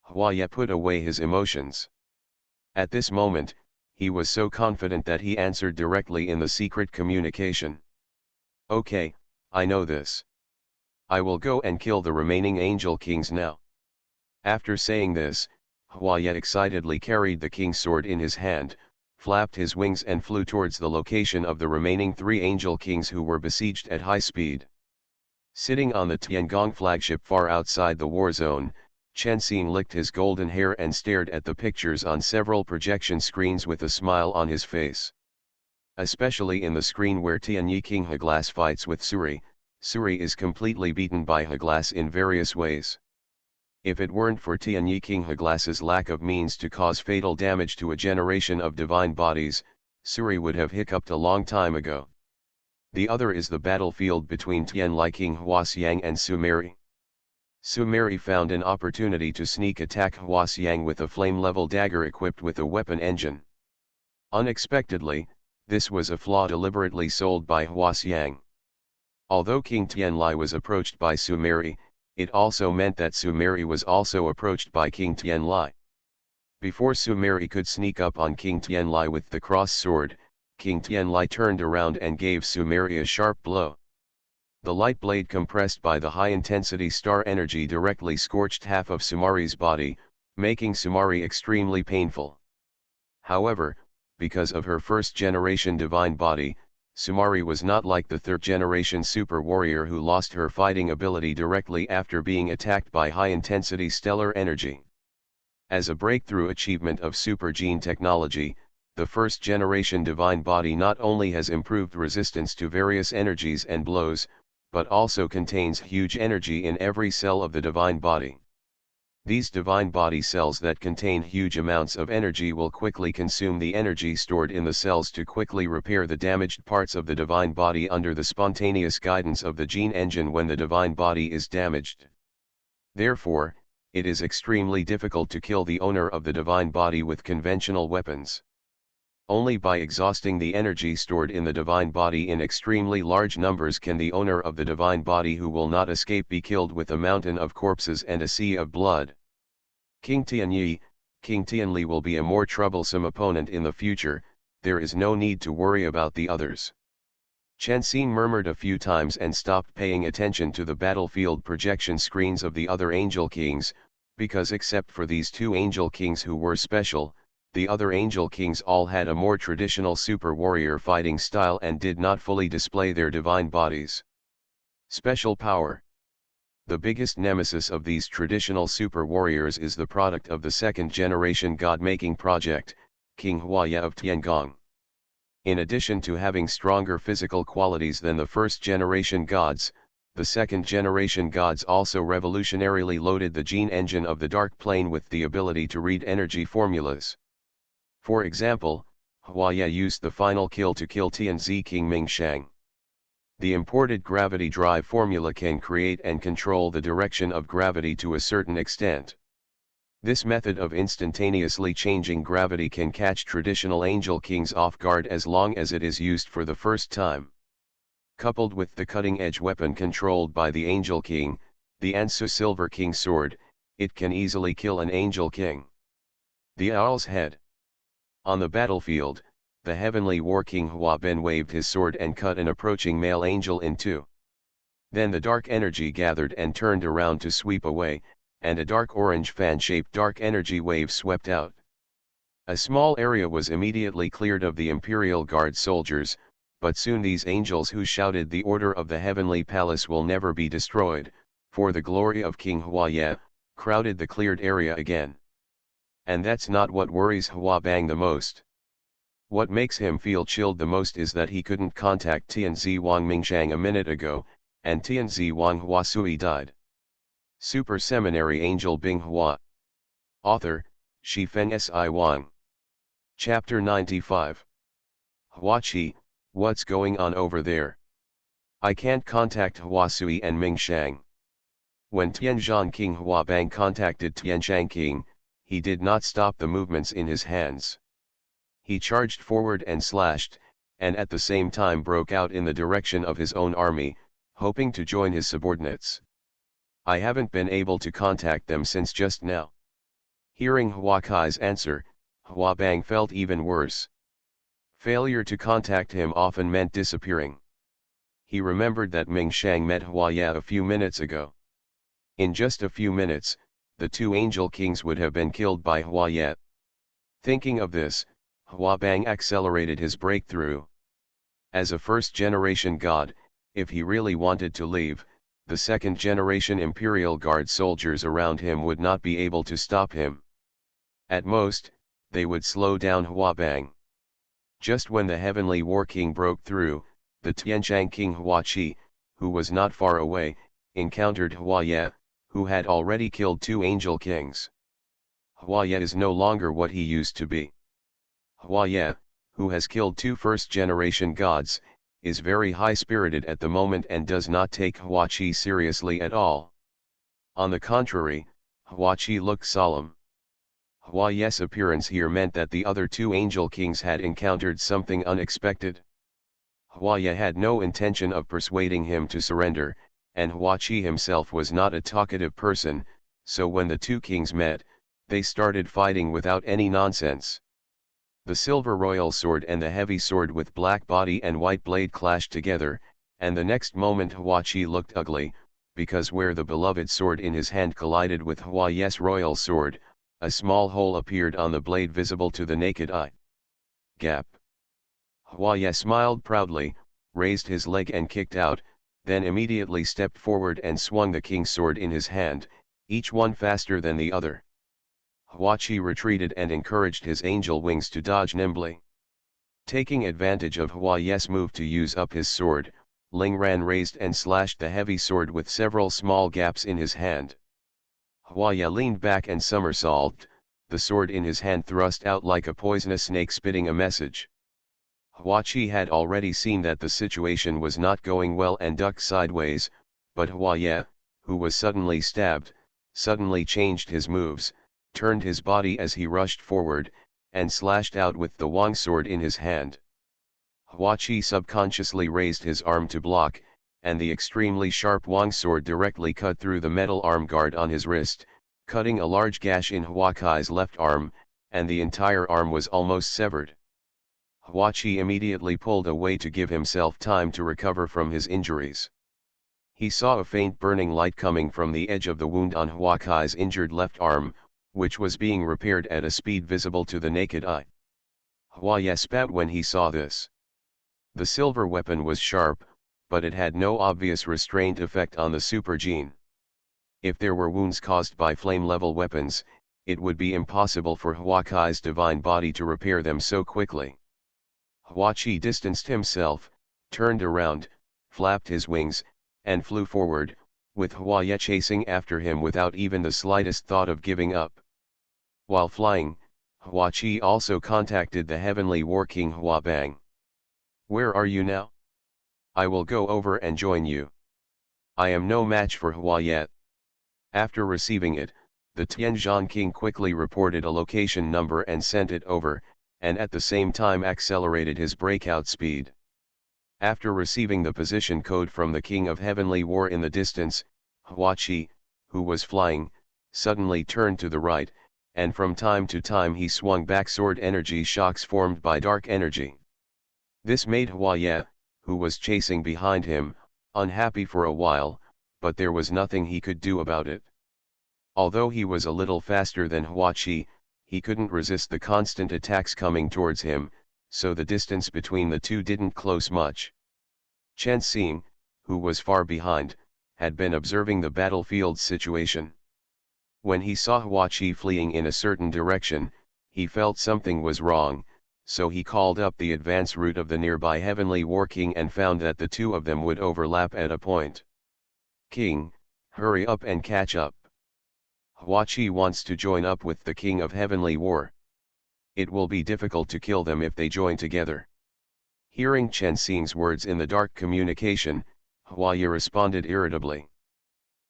Speaker 1: Hua Ye put away his emotions. At this moment, he was so confident that he answered directly in the secret communication. Okay, I know this. I will go and kill the remaining angel kings now. After saying this, Hua Ye excitedly carried the king's sword in his hand, flapped his wings and flew towards the location of the remaining 3 angel kings who were besieged at high speed. Sitting on the Tiangong flagship far outside the war zone, Chen Xing licked his golden hair and stared at the pictures on several projection screens with a smile on his face. Especially in the screen where Tianyi King Heglass fights with Suri, Suri is completely beaten by Heglass in various ways. If it weren't for Tianyi King Heglass's lack of means to cause fatal damage to a generation of divine bodies, Suri would have hiccuped a long time ago. The other is the battlefield between Tianlai King Huaxiang and Seminary. Seminary found an opportunity to sneak attack Huaxiang with a flame-level dagger equipped with a weapon engine. Unexpectedly, this was a flaw deliberately sold by Huaxiang. Although King Tianlai was approached by Seminary, it also meant that Seminary was also approached by King Tianlai. Before Seminary could sneak up on King Tianlai with the cross sword, King Tianlai turned around and gave Seminary a sharp blow. The light blade compressed by the high-intensity star energy directly scorched half of Sumari's body, making Sumari extremely painful. However, because of her first-generation divine body, Sumari was not like the third-generation super warrior who lost her fighting ability directly after being attacked by high-intensity stellar energy. As a breakthrough achievement of super gene technology, the first-generation divine body not only has improved resistance to various energies and blows, but also contains huge energy in every cell of the divine body. These divine body cells that contain huge amounts of energy will quickly consume the energy stored in the cells to quickly repair the damaged parts of the divine body under the spontaneous guidance of the gene engine when the divine body is damaged. Therefore, it is extremely difficult to kill the owner of the divine body with conventional weapons. Only by exhausting the energy stored in the divine body in extremely large numbers can the owner of the divine body who will not escape be killed with a mountain of corpses and a sea of blood. King Tianli will be a more troublesome opponent in the future, there is no need to worry about the others. Chen Xin murmured a few times and stopped paying attention to the battlefield projection screens of the other Angel Kings, because except for these two Angel Kings who were special, the other Angel Kings all had a more traditional super warrior fighting style and did not fully display their divine bodies. Special power. The biggest nemesis of these traditional super warriors is the product of the second-generation god-making project, King Huaya of Tiangong. In addition to having stronger physical qualities than the first-generation gods, the second-generation gods also revolutionarily loaded the gene engine of the Dark Plane with the ability to read energy formulas. For example, Huaya used the final kill to kill Tianzi King Mingshang. The imported gravity drive formula can create and control the direction of gravity to a certain extent. This method of instantaneously changing gravity can catch traditional Angel Kings off guard as long as it is used for the first time. Coupled with the cutting-edge weapon controlled by the Angel King, the Ansu Silver King Sword, it can easily kill an Angel King. The Owl's Head. On the battlefield, the heavenly war king Hua Ben waved his sword and cut an approaching male angel in two. Then the dark energy gathered and turned around to sweep away, and a dark orange fan-shaped dark energy wave swept out. A small area was immediately cleared of the Imperial Guard soldiers, but soon these angels who shouted the order of the heavenly palace will never be destroyed, for the glory of King Huaya, crowded the cleared area again. And that's not what worries Hua Bang the most. What makes him feel chilled the most is that he couldn't contact Tianzi Wang Mingshang a minute ago, and Tianzi Wang Huasui died. Super Seminary Angel Binghua. Author, Shifeng Si Wang. Chapter 95. Huachi, what's going on over there? I can't contact Huasui and Mingshang. When Tianzhan King Huabang contacted Tianshang King, he did not stop the movements in his hands. He charged forward and slashed, and at the same time broke out in the direction of his own army, hoping to join his subordinates. I haven't been able to contact them since just now. Hearing Huakai's answer, Huabang felt even worse. Failure to contact him often meant disappearing. He remembered that Mingshang met Huaya a few minutes ago. In just a few minutes, the two Angel Kings would have been killed by Huaya. Thinking of this, Huabang accelerated his breakthrough. As a first-generation god, if he really wanted to leave, the second-generation Imperial Guard soldiers around him would not be able to stop him. At most, they would slow down Huabang. Just when the Heavenly War King broke through, the Tianshang King Huachi, who was not far away, encountered Huaya, who had already killed two Angel Kings. Huaya is no longer what he used to be. Huaya, who has killed two first-generation gods, is very high-spirited at the moment and does not take Huachi seriously at all. On the contrary, Huachi looked solemn. Huaya's appearance here meant that the other two Angel Kings had encountered something unexpected. Huaya had no intention of persuading him to surrender, and Huachi himself was not a talkative person, so when the two kings met, they started fighting without any nonsense. The silver royal sword and the heavy sword with black body and white blade clashed together, and the next moment Hwachi looked ugly, because where the beloved sword in his hand collided with Hwaye's royal sword, a small hole appeared on the blade visible to the naked eye. Gap. Hwaye smiled proudly, raised his leg and kicked out, then immediately stepped forward and swung the king's sword in his hand, each one faster than the other. Hwachi retreated and encouraged his angel wings to dodge nimbly. Taking advantage of Hwaye's move to use up his sword, Lingran raised and slashed the heavy sword with several small gaps in his hand. Hwaye leaned back and somersaulted, the sword in his hand thrust out like a poisonous snake spitting a message. Hwachi had already seen that the situation was not going well and ducked sideways, but Hwaye, who was suddenly stabbed, suddenly changed his moves, turned his body as he rushed forward, and slashed out with the Wang sword in his hand. Hwachi subconsciously raised his arm to block, and the extremely sharp Wang sword directly cut through the metal arm guard on his wrist, cutting a large gash in Hwachai's left arm, and the entire arm was almost severed. Hwachi immediately pulled away to give himself time to recover from his injuries. He saw a faint burning light coming from the edge of the wound on Hwachai's injured left arm, which was being repaired at a speed visible to the naked eye. Hwaye spat when he saw this. The silver weapon was sharp, but it had no obvious restraint effect on the super gene. If there were wounds caused by flame-level weapons, it would be impossible for Hwachai's divine body to repair them so quickly. Hwachi distanced himself, turned around, flapped his wings, and flew forward, with Hwaye chasing after him without even the slightest thought of giving up. While flying, Hwachi also contacted the heavenly war king Hwabang. "Where are you now? I will go over and join you. I am no match for Hwaye." After receiving it, the Tianzhan king quickly reported a location number and sent it over, and at the same time accelerated his breakout speed. After receiving the position code from the king of heavenly war in the distance, Hwachi, who was flying, suddenly turned to the right, and from time to time he swung back sword energy shocks formed by dark energy. This made Hwaye, who was chasing behind him, unhappy for a while, but there was nothing he could do about it. Although he was a little faster than Hwachi, he couldn't resist the constant attacks coming towards him, so the distance between the two didn't close much. Chen Xing, who was far behind, had been observing the battlefield situation. When he saw Hwachi fleeing in a certain direction, he felt something was wrong, so he called up the advance route of the nearby heavenly war king and found that the two of them would overlap at a point. "King, hurry up and catch up. Hwachi wants to join up with the king of heavenly war. It will be difficult to kill them if they join together." Hearing Chen Xing's words in the dark communication, Hwaye responded irritably.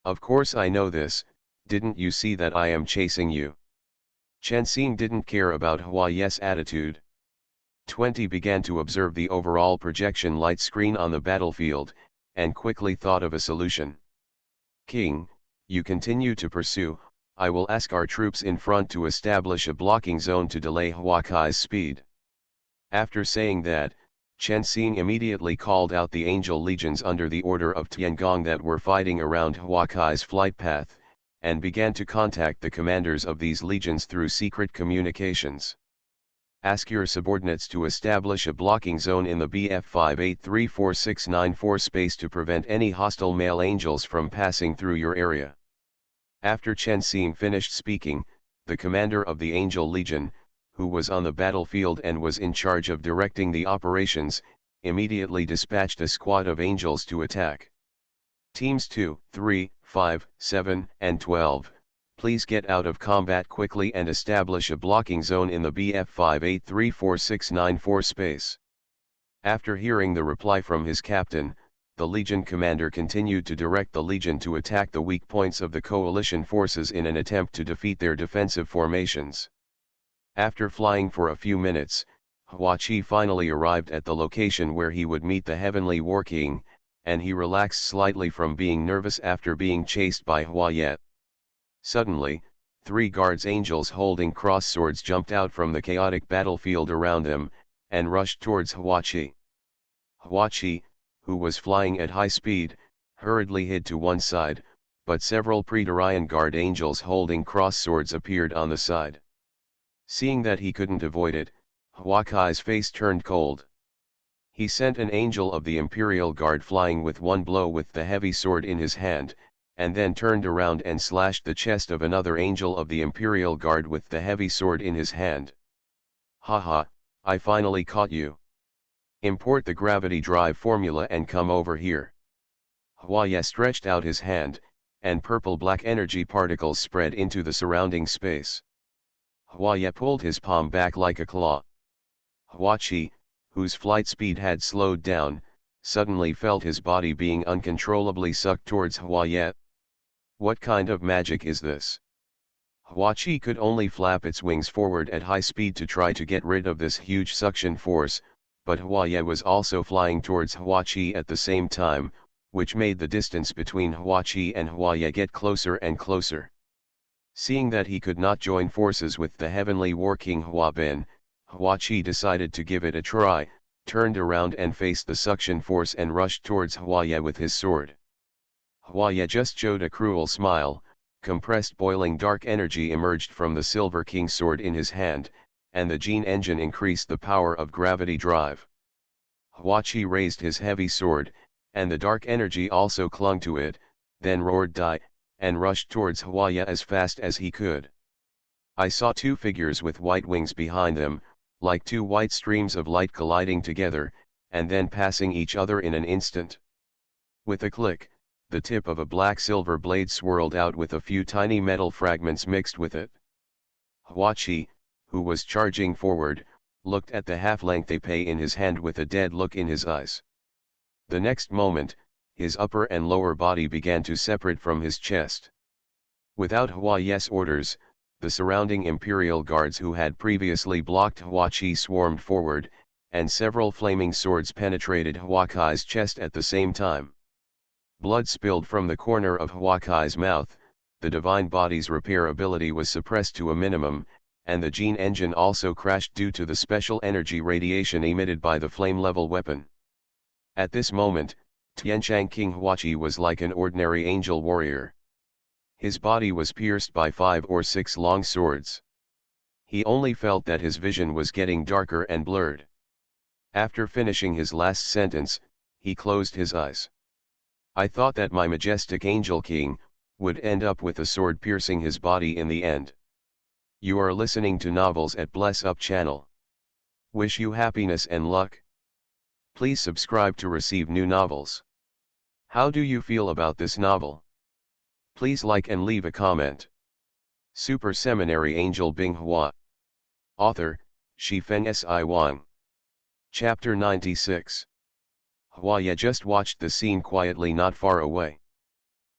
Speaker 1: "Of course I know this, didn't you see that I am chasing you?" Chen Xing didn't care about Hwaye's attitude. 20 began to observe the overall projection light screen on the battlefield, and quickly thought of a solution. "King, you continue to pursue, I will ask our troops in front to establish a blocking zone to delay Hwachai's speed." After saying that, Chen Xing immediately called out the angel legions under the order of Tiangong that were fighting around Hwachai's flight path, and began to contact the commanders of these legions through secret communications. "Ask your subordinates to establish a blocking zone in the BF 583469 space to prevent any hostile male angels from passing through your area." After Chen Xing finished speaking, the commander of the Angel Legion, who was on the battlefield and was in charge of directing the operations, immediately dispatched a squad of angels to attack. "Teams 2, 3, 5, 7, and 12, please get out of combat quickly and establish a blocking zone in the BF 583469 space." After hearing the reply from his captain, the Legion commander continued to direct the Legion to attack the weak points of the coalition forces in an attempt to defeat their defensive formations. After flying for a few minutes, Hwachi finally arrived at the location where he would meet the Heavenly War King, and he relaxed slightly from being nervous after being chased by Hwaye. Suddenly, 3 guards angels holding cross swords jumped out from the chaotic battlefield around them, and rushed towards Hwachi. Hwachi, who was flying at high speed, hurriedly hid to one side, but several Praetorian guard angels holding cross swords appeared on the side. Seeing that he couldn't avoid it, Huakai's face turned cold. He sent an angel of the Imperial Guard flying with one blow with the heavy sword in his hand, and then turned around and slashed the chest of another angel of the Imperial Guard with the heavy sword in his hand. Haha, I finally caught you. Import the gravity drive formula and come over here. Huaya stretched out his hand, and purple-black energy particles spread into the surrounding space. Huaya pulled his palm back like a claw. Huachi, whose flight speed had slowed down, suddenly felt his body being uncontrollably sucked towards Huaya. What kind of magic is this? Huachi could only flap its wings forward at high speed to try to get rid of this huge suction force, but Huaya was also flying towards Huachi at the same time, which made the distance between Huachi and Huaya get closer and closer. Seeing that he could not join forces with the heavenly war king Huabin, Huachi decided to give it a try, turned around and faced the suction force and rushed towards Huaya with his sword. Huaya just showed a cruel smile, compressed boiling dark energy emerged from the Silver King's sword in his hand, and the gene engine increased the power of gravity drive. Huachi raised his heavy sword, and the dark energy also clung to it, then roared die, and rushed towards Huaya as fast as he could. I saw two figures with white wings behind them, like two white streams of light colliding together, and then passing each other in an instant. With a click, the tip of a black-silver blade swirled out with a few tiny metal fragments mixed with it. Huachi, who was charging forward, looked at the half-length épée in his hand with a dead look in his eyes. The next moment, his upper and lower body began to separate from his chest. Without Huaya's orders, the surrounding Imperial guards who had previously blocked Huachi swarmed forward, and several flaming swords penetrated Huakai's chest at the same time. Blood spilled from the corner of Huakai's mouth, the divine body's repair ability was suppressed to a minimum, and the gene engine also crashed due to the special energy radiation emitted by the flame-level weapon. At this moment, Tianchang King Huachi was like an ordinary angel warrior. His body was pierced by 5 or 6 long swords. He only felt that his vision was getting darker and blurred. After finishing his last sentence, he closed his eyes. I thought that my majestic angel king would end up with a sword piercing his body in the end. You are listening to Novels at Bless Up channel. Wish you happiness and luck. Please subscribe to receive new novels. How do you feel about this novel? Please like and leave a comment. Super Seminary Angel Binghua. Author, Shifeng Si Wang. Chapter 96. Huaya just watched the scene quietly not far away.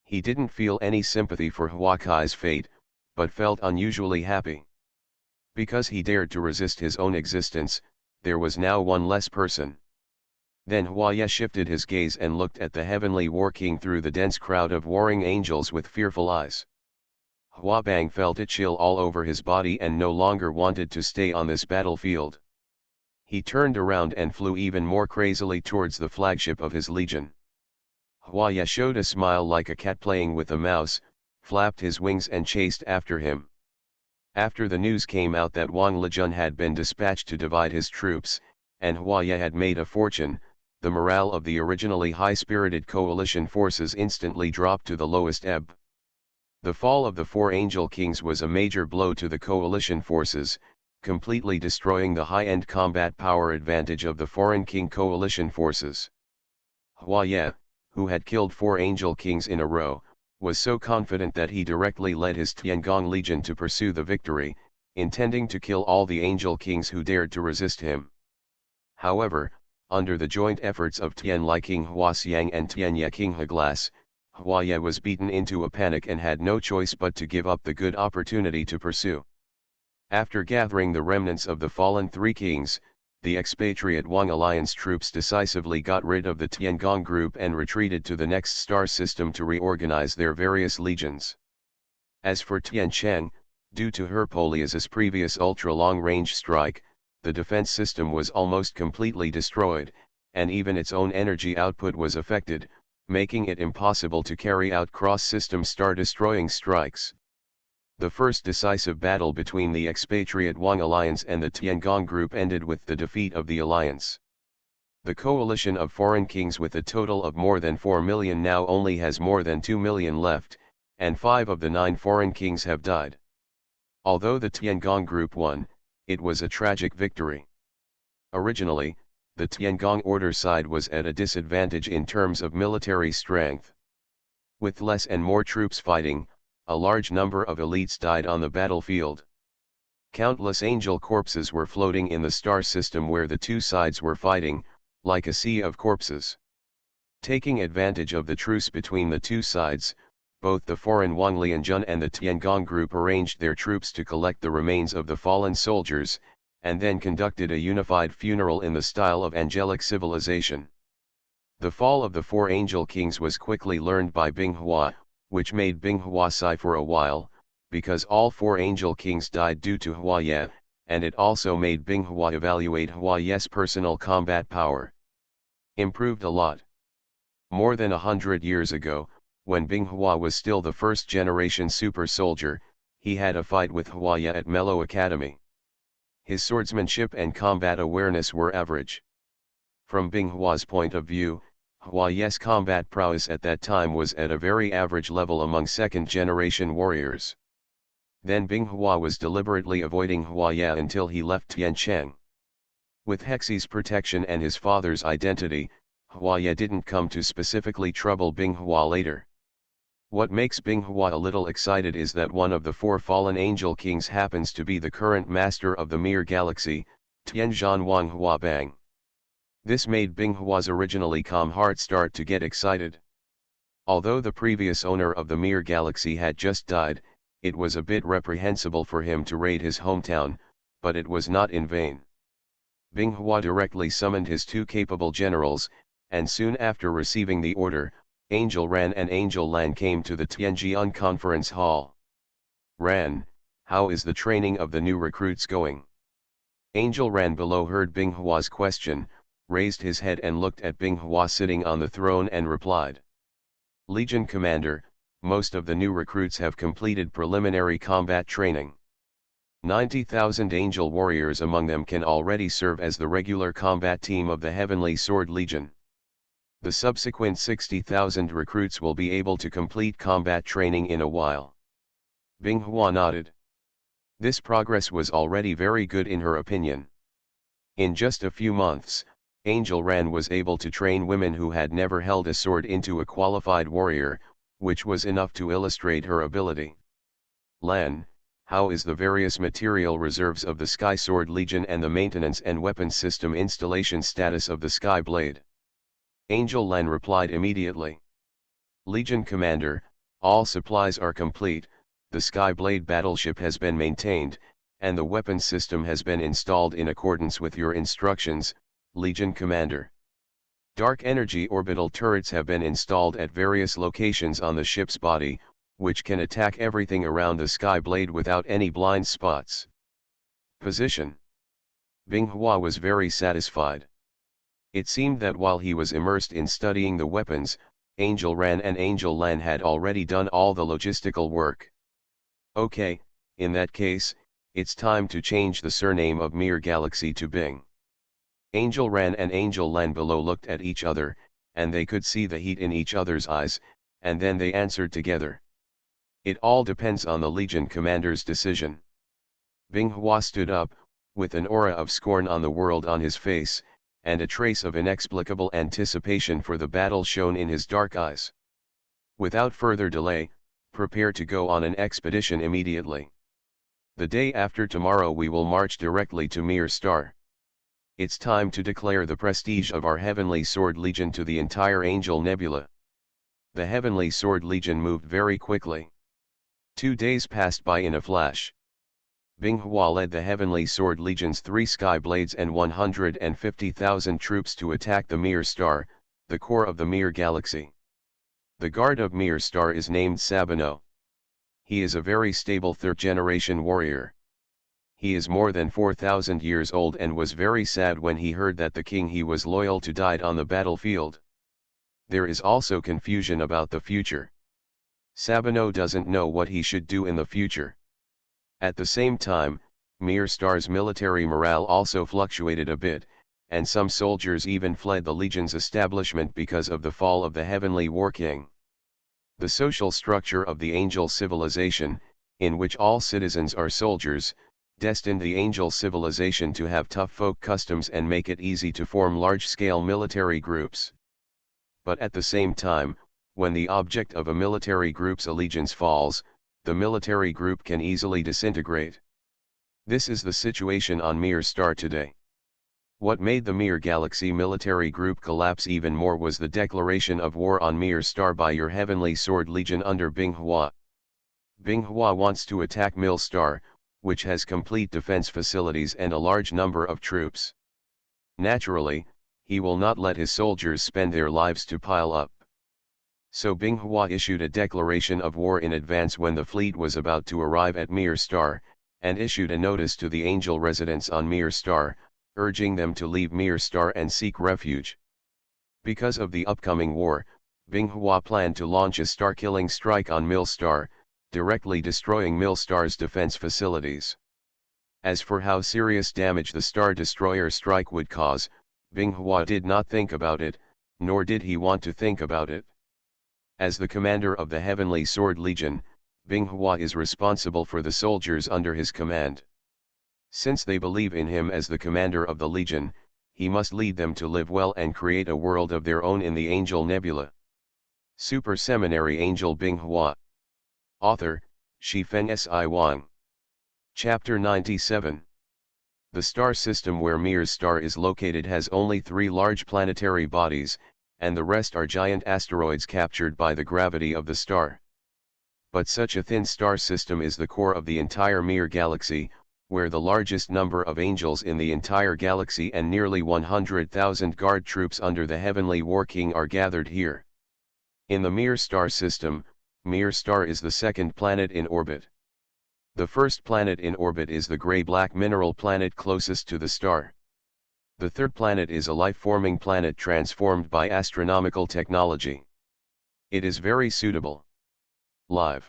Speaker 1: He didn't feel any sympathy for Huakai's fate, but felt unusually happy. Because he dared to resist his own existence, there was now one less person. Then Huaya shifted his gaze and looked at the heavenly war king through the dense crowd of warring angels with fearful eyes. Huabang felt a chill all over his body and no longer wanted to stay on this battlefield. He turned around and flew even more crazily towards the flagship of his legion. Huaya showed a smile like a cat playing with a mouse, flapped his wings and chased after him. After the news came out that Wang Lejun had been dispatched to divide his troops, and Huaya had made a fortune, the morale of the originally high-spirited coalition forces instantly dropped to the lowest ebb. The fall of the 4 angel kings was a major blow to the coalition forces, completely destroying the high-end combat power advantage of the foreign king coalition forces. Huaya, who had killed 4 angel kings in a row, was so confident that he directly led his Tiangong legion to pursue the victory, intending to kill all the angel kings who dared to resist him. However, under the joint efforts of Tianlai King Huaxiang and Tianye King Heglas, Huaya was beaten into a panic and had no choice but to give up the good opportunity to pursue. After gathering the remnants of the fallen 3 kings, the expatriate Wang alliance troops decisively got rid of the Tiangong group and retreated to the next star system to reorganize their various legions. As for Tiancheng, due to her Polias's previous ultra-long-range strike, the defense system was almost completely destroyed, and even its own energy output was affected, making it impossible to carry out cross-system star-destroying strikes. The first decisive battle between the expatriate Wang Alliance and the Tiangong Group ended with the defeat of the alliance. The coalition of foreign kings with a total of more than 4 million now only has more than 2 million left, and 5 of the 9 foreign kings have died. Although the Tiangong Group won, it was a tragic victory. Originally, the Tiangong order side was at a disadvantage in terms of military strength. With less and more troops fighting, a large number of elites died on the battlefield. Countless angel corpses were floating in the star system where the two sides were fighting, like a sea of corpses. Taking advantage of the truce between the two sides, both the foreign Wang Lianjun and the Tiangong group arranged their troops to collect the remains of the fallen soldiers, and then conducted a unified funeral in the style of angelic civilization. The fall of the 4 angel kings was quickly learned by Binghua, which made Binghua sigh for a while, because all 4 angel kings died due to Huaye, and it also made Binghua evaluate Huaye's personal combat power. Improved a lot. More than 100 years ago, when Binghua was still the first-generation super soldier, he had a fight with Huaye at Melo Academy. His swordsmanship and combat awareness were average. From Binghua's point of view, Huaye's combat prowess at that time was at a very average level among second-generation warriors. Then Binghua was deliberately avoiding Huaye until he left Tiancheng. With Hexi's protection and his father's identity, Huaye didn't come to specifically trouble Binghua later. What makes Binghua a little excited is that one of the 4 fallen angel kings happens to be the current master of the Mir Galaxy, Tianzhan Wang Huabang. This made Binghua's originally calm heart start to get excited. Although the previous owner of the Mir Galaxy had just died, it was a bit reprehensible for him to raid his hometown, but it was not in vain. Binghua directly summoned his 2 capable generals, and soon after receiving the order, Angel Ran and Angel Lan came to the Tianjian conference hall. Ran, how is the training of the new recruits going? Angel Ran below heard Binghua's question, raised his head and looked at Binghua sitting on the throne and replied. Legion Commander, most of the new recruits have completed preliminary combat training. 90,000 angel warriors among them can already serve as the regular combat team of the Heavenly Sword Legion. The subsequent 60,000 recruits will be able to complete combat training in a while. Binghua nodded. This progress was already very good in her opinion. In just a few months, Angel Ran was able to train women who had never held a sword into a qualified warrior, which was enough to illustrate her ability. Lan, how is the various material reserves of the Sky Sword Legion and the maintenance and weapons system installation status of the Sky Blade? Angel Lan replied immediately. Legion Commander, all supplies are complete, the Sky Blade battleship has been maintained, and the weapons system has been installed in accordance with your instructions, Legion Commander. Dark energy orbital turrets have been installed at various locations on the ship's body, which can attack everything around the Sky Blade without any blind spots. Position. Binghua was very satisfied. It seemed that while he was immersed in studying the weapons, Angel Ran and Angel Lan had already done all the logistical work. Okay, in that case, it's time to change the surname of Mir Galaxy to Bing. Angel Ran and Angel Lan below looked at each other, and they could see the heat in each other's eyes, and then they answered together. It all depends on the Legion Commander's decision. Binghua stood up, with an aura of scorn on the world on his face, and a trace of inexplicable anticipation for the battle shown in his dark eyes. Without further delay, prepare to go on an expedition immediately. The day after tomorrow we will march directly to Mir Star. It's time to declare the prestige of our Heavenly Sword Legion to the entire Angel Nebula. The Heavenly Sword Legion moved very quickly. 2 days passed by in a flash. Binghua led the Heavenly Sword Legion's 3 Sky Blades and 150,000 troops to attack the Mir Star, the core of the Mir Galaxy. The guard of Mir Star is named Sabino. He is a very stable third-generation warrior. he is more than 4,000 years old and was very sad when he heard that the king he was loyal to died on the battlefield. There is also confusion about the future. Sabino doesn't know what he should do in the future. At the same time, Mir Star's military morale also fluctuated a bit, and some soldiers even fled the Legion's establishment because of the fall of the Heavenly War King. The social structure of the angel civilization, in which all citizens are soldiers, destined the angel civilization to have tough folk customs and make it easy to form large-scale military groups. But at the same time, when the object of a military group's allegiance falls, the military group can easily disintegrate. This is the situation on Mir Star today. What made the Mir Galaxy military group collapse even more was the declaration of war on Mir Star by your Heavenly Sword Legion under Binghua. Binghua wants to attack Mil Star, which has complete defense facilities and a large number of troops. Naturally, he will not let his soldiers spend their lives to pile up. So Binghua issued a declaration of war in advance when the fleet was about to arrive at Mir Star, and issued a notice to the angel residents on Mir Star, urging them to leave Mir Star and seek refuge. Because of the upcoming war, Binghua planned to launch a star-killing strike on Mil Star, directly destroying Mil Star's defense facilities. As for how serious damage the Star Destroyer strike would cause, Binghua did not think about it, nor did he want to think about it. As the commander of the Heavenly Sword Legion, Binghua is responsible for the soldiers under his command. Since they believe in him as the commander of the Legion, he must lead them to live well and create a world of their own in the Angel Nebula. Super Seminary Angel Binghua. Author, Shifeng Si Wang. Chapter 97. The star system where Mir's star is located has only 3 large planetary bodies, and the rest are giant asteroids captured by the gravity of the star. But such a thin star system is the core of the entire Mir galaxy, where the largest number of angels in the entire galaxy and nearly 100,000 guard troops under the Heavenly War King are gathered here. In the Mir star system, Mir star is the second planet in orbit. The first planet in orbit is the gray-black mineral planet closest to the star. The third planet is a life-forming planet transformed by astronomical technology. It is very suitable. Live.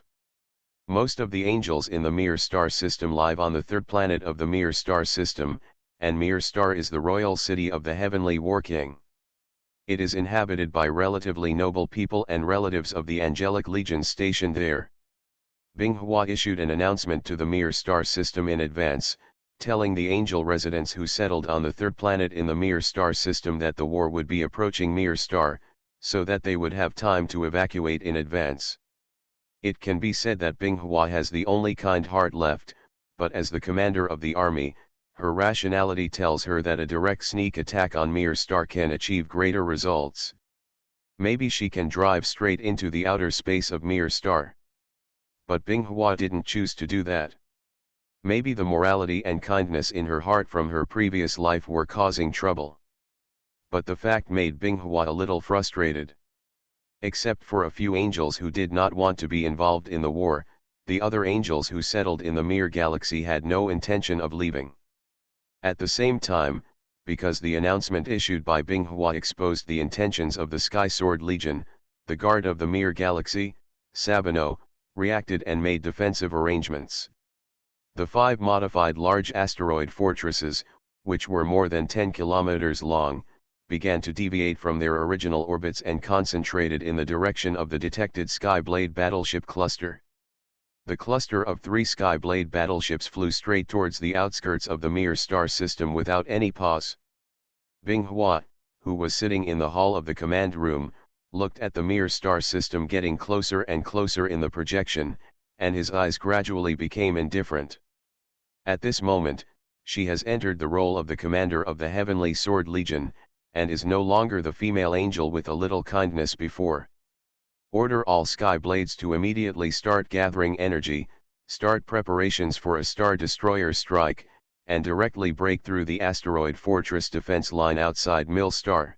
Speaker 1: Most of the angels in the Mir star system live on the third planet of the Mir star system, and Mir star is the royal city of the Heavenly War King. It is inhabited by relatively noble people and relatives of the angelic legions stationed there. Binghua issued an announcement to the Mir star system in advance, telling the angel residents who settled on the third planet in the Mir star system that the war would be approaching Mir star, so that they would have time to evacuate in advance. It can be said that Binghua has the only kind heart left, but as the commander of the army, her rationality tells her that a direct sneak attack on Mir star can achieve greater results. Maybe she can drive straight into the outer space of Mir star. But Binghua didn't choose to do that. Maybe the morality and kindness in her heart from her previous life were causing trouble. But the fact made Binghua a little frustrated. Except for a few angels who did not want to be involved in the war, the other angels who settled in the Mir galaxy had no intention of leaving. At the same time, because the announcement issued by Binghua exposed the intentions of the Sky Sword Legion, the guard of the Mir galaxy, Sabino, reacted and made defensive arrangements. The 5 modified large asteroid fortresses, which were more than 10 kilometers long, began to deviate from their original orbits and concentrated in the direction of the detected Skyblade battleship cluster. The cluster of 3 Skyblade battleships flew straight towards the outskirts of the Mir star system without any pause. Binghua, who was sitting in the hall of the command room, looked at the Mir star system getting closer and closer in the projection, and his eyes gradually became indifferent. At this moment, she has entered the role of the commander of the Heavenly Sword Legion, and is no longer the female angel with a little kindness before. Order all Skyblades to immediately start gathering energy, start preparations for a Star Destroyer strike, and directly break through the asteroid fortress defense line outside Mil Star.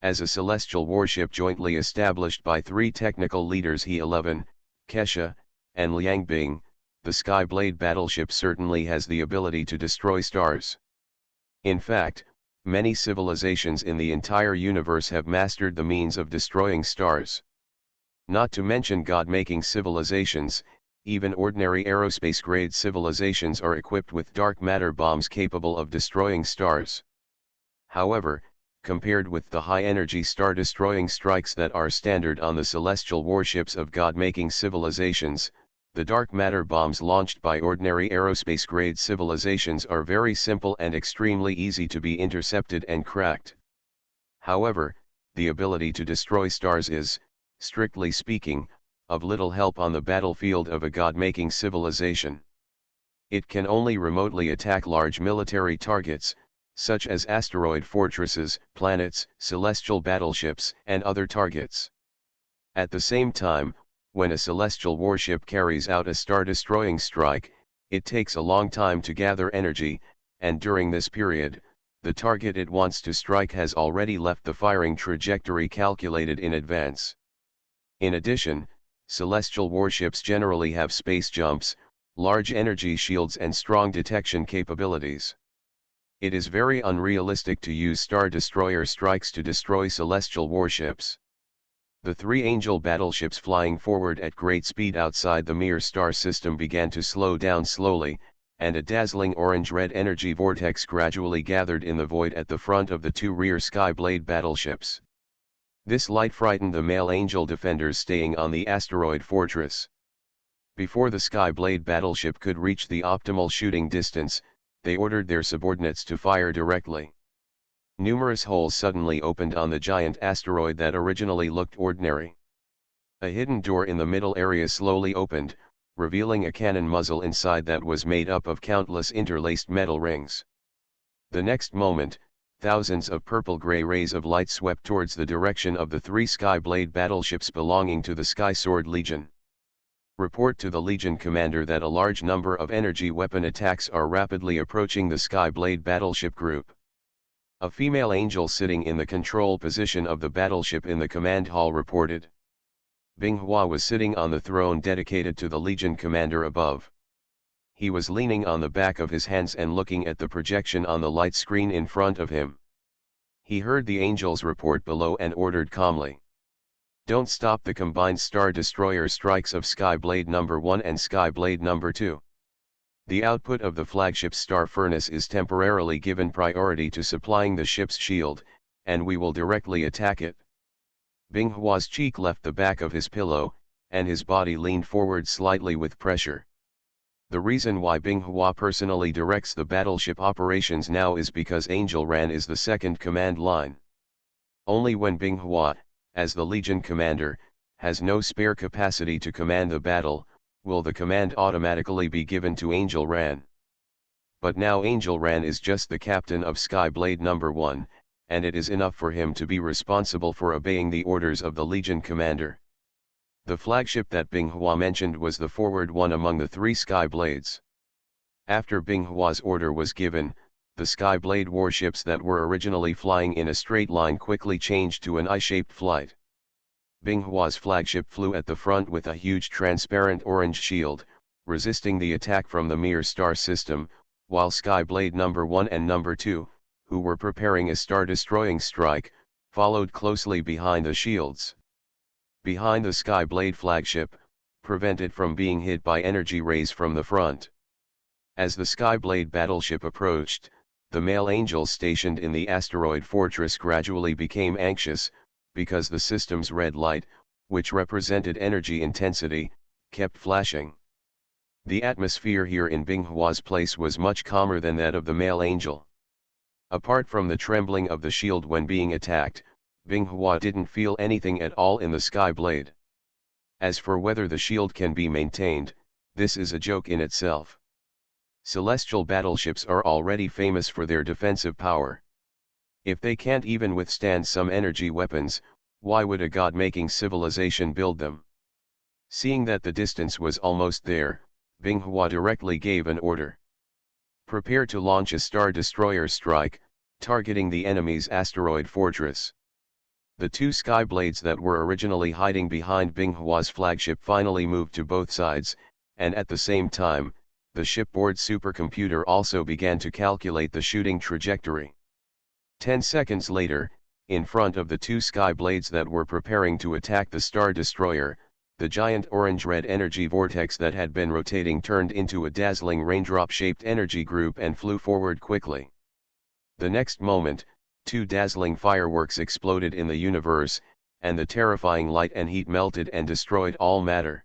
Speaker 1: As a celestial warship jointly established by 3 technical leaders He-11, Kesha, and Liangbing, the Skyblade battleship certainly has the ability to destroy stars. In fact, many civilizations in the entire universe have mastered the means of destroying stars. Not to mention God-making civilizations, even ordinary aerospace-grade civilizations are equipped with dark matter bombs capable of destroying stars. However, compared with the high-energy star-destroying strikes that are standard on the celestial warships of God-making civilizations, the dark matter bombs launched by ordinary aerospace-grade civilizations are very simple and extremely easy to be intercepted and cracked. However, the ability to destroy stars is, strictly speaking, of little help on the battlefield of a God-making civilization. It can only remotely attack large military targets, such as asteroid fortresses, planets, celestial battleships, and other targets. At the same time, when a celestial warship carries out a star-destroying strike, it takes a long time to gather energy, and during this period, the target it wants to strike has already left the firing trajectory calculated in advance. In addition, celestial warships generally have space jumps, large energy shields and strong detection capabilities. It is very unrealistic to use star destroyer strikes to destroy celestial warships. The three Angel battleships flying forward at great speed outside the Mir star system began to slow down slowly, and a dazzling orange-red energy vortex gradually gathered in the void at the front of the two rear Skyblade battleships. This light frightened the male Angel defenders staying on the asteroid fortress. Before the Skyblade battleship could reach the optimal shooting distance, they ordered their subordinates to fire directly. Numerous holes suddenly opened on the giant asteroid that originally looked ordinary. A hidden door in the middle area slowly opened, revealing a cannon muzzle inside that was made up of countless interlaced metal rings. The next moment, thousands of purple-gray rays of light swept towards the direction of the three Skyblade battleships belonging to the Sky Sword Legion. Report to the Legion commander that a large number of energy weapon attacks are rapidly approaching the Skyblade battleship group. A female Angel sitting in the control position of the battleship in the command hall reported. Binghua was sitting on the throne dedicated to the Legion commander above. He was leaning on the back of his hands and looking at the projection on the light screen in front of him. He heard the Angel's report below and ordered calmly. Don't stop the combined Star Destroyer strikes of Skyblade No. 1 and Skyblade No. 2. The output of the flagship's star furnace is temporarily given priority to supplying the ship's shield, and we will directly attack it. Binghua's cheek left the back of his pillow, and his body leaned forward slightly with pressure. The reason why Binghua personally directs the battleship operations now is because Angel Ran is the second command line. Only when Binghua, as the Legion commander, has no spare capacity to command the battle, will the command automatically be given to Angel Ran. But now Angel Ran is just the captain of Skyblade No. 1, and it is enough for him to be responsible for obeying the orders of the Legion commander. The flagship that Binghua mentioned was the forward one among the three Skyblades. After Binghua's order was given, the Skyblade warships that were originally flying in a straight line quickly changed to an I-shaped flight. Binghua's flagship flew at the front with a huge transparent orange shield, resisting the attack from the Mir star system, while Skyblade No. 1 and No. 2, who were preparing a star-destroying strike, followed closely behind the shields. Behind the Skyblade flagship, prevented from being hit by energy rays from the front. As the Skyblade battleship approached, the male Angels stationed in the asteroid fortress gradually became anxious, because the system's red light, which represented energy intensity, kept flashing. The atmosphere here in Binghua's place was much calmer than that of the male Angel. Apart from the trembling of the shield when being attacked, Binghua didn't feel anything at all in the Skyblade. As for whether the shield can be maintained, this is a joke in itself. Celestial battleships are already famous for their defensive power. If they can't even withstand some energy weapons, why would a god-making civilization build them? Seeing that the distance was almost there, Binghua directly gave an order. Prepare to launch a Star Destroyer strike, targeting the enemy's asteroid fortress. The two Skyblades that were originally hiding behind Binghua's flagship finally moved to both sides, and at the same time, the shipboard supercomputer also began to calculate the shooting trajectory. 10 seconds later, in front of the two sky blades that were preparing to attack the Star Destroyer, the giant orange-red energy vortex that had been rotating turned into a dazzling raindrop-shaped energy group and flew forward quickly. The next moment, two dazzling fireworks exploded in the universe, and the terrifying light and heat melted and destroyed all matter.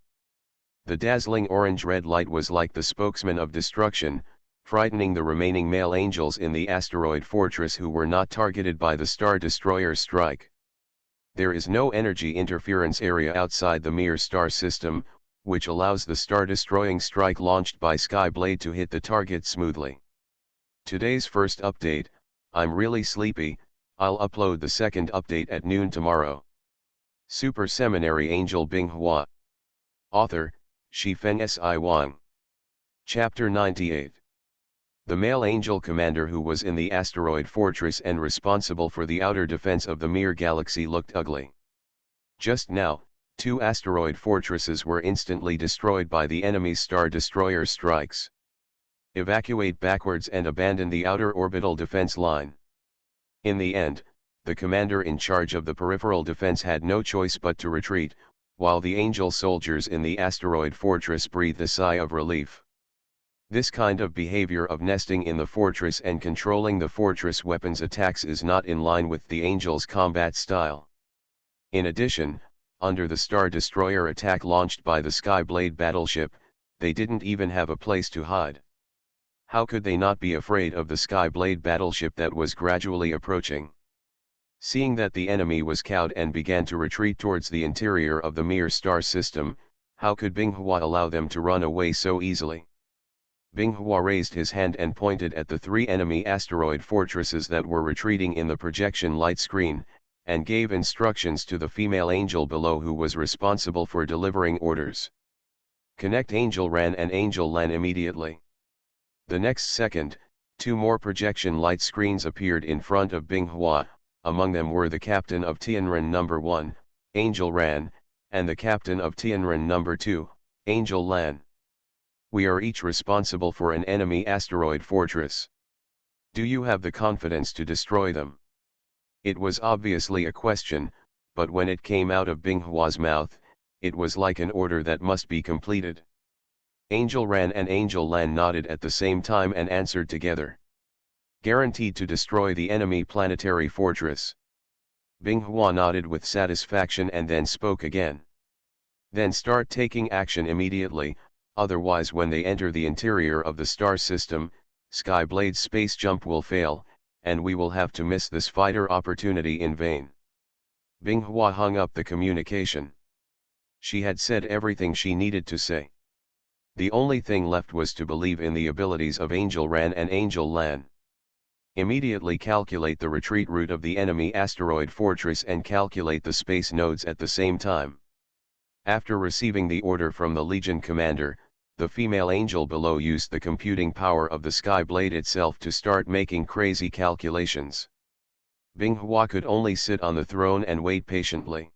Speaker 1: The dazzling orange-red light was like the spokesman of destruction, frightening the remaining male angels in the asteroid fortress who were not targeted by the Star Destroyer's strike. There is no energy interference area outside the Mir star system, which allows the star-destroying strike launched by Skyblade to hit the target smoothly. Today's first update. I'm really sleepy, I'll upload the second update at noon tomorrow. Super Seminary Angel Binghua. Author, Shifeng Si Wang. Chapter 98. The male angel commander who was in the asteroid fortress and responsible for the outer defense of the Mir galaxy looked ugly. Just now, two asteroid fortresses were instantly destroyed by the enemy's Star Destroyer strikes. Evacuate backwards and abandon the outer orbital defense line. In the end, the commander in charge of the peripheral defense had no choice but to retreat, while the angel soldiers in the asteroid fortress breathed a sigh of relief. This kind of behavior of nesting in the fortress and controlling the fortress weapons attacks is not in line with the angels' combat style. In addition, under the Star Destroyer attack launched by the Skyblade battleship, they didn't even have a place to hide. How could they not be afraid of the Skyblade battleship that was gradually approaching? Seeing that the enemy was cowed and began to retreat towards the interior of the Mir star system, how could Binghua allow them to run away so easily? Binghua raised his hand and pointed at the three enemy asteroid fortresses that were retreating in the projection light screen, and gave instructions to the female angel below who was responsible for delivering orders. Connect Angel Ran and Angel Lan immediately. The next second, two more projection light screens appeared in front of Binghua. Among them were the captain of Tianren No. 1, Angel Ran, and the captain of Tianren No. 2, Angel Lan. We are each responsible for an enemy asteroid fortress. Do you have the confidence to destroy them? It was obviously a question, but when it came out of Binghua's mouth, it was like an order that must be completed. Angel Ran and Angel Lan nodded at the same time and answered together. Guaranteed to destroy the enemy planetary fortress. Binghua nodded with satisfaction and then spoke again. Then start taking action immediately, otherwise when they enter the interior of the star system, Skyblade's space jump will fail, and we will have to miss this fighter opportunity in vain. Binghua hung up the communication. She had said everything she needed to say. The only thing left was to believe in the abilities of Angel Ran and Angel Lan. Immediately calculate the retreat route of the enemy asteroid fortress and calculate the space nodes at the same time. After receiving the order from the Legion commander, the female angel below used the computing power of the Skyblade itself to start making crazy calculations. Binghua could only sit on the throne and wait patiently.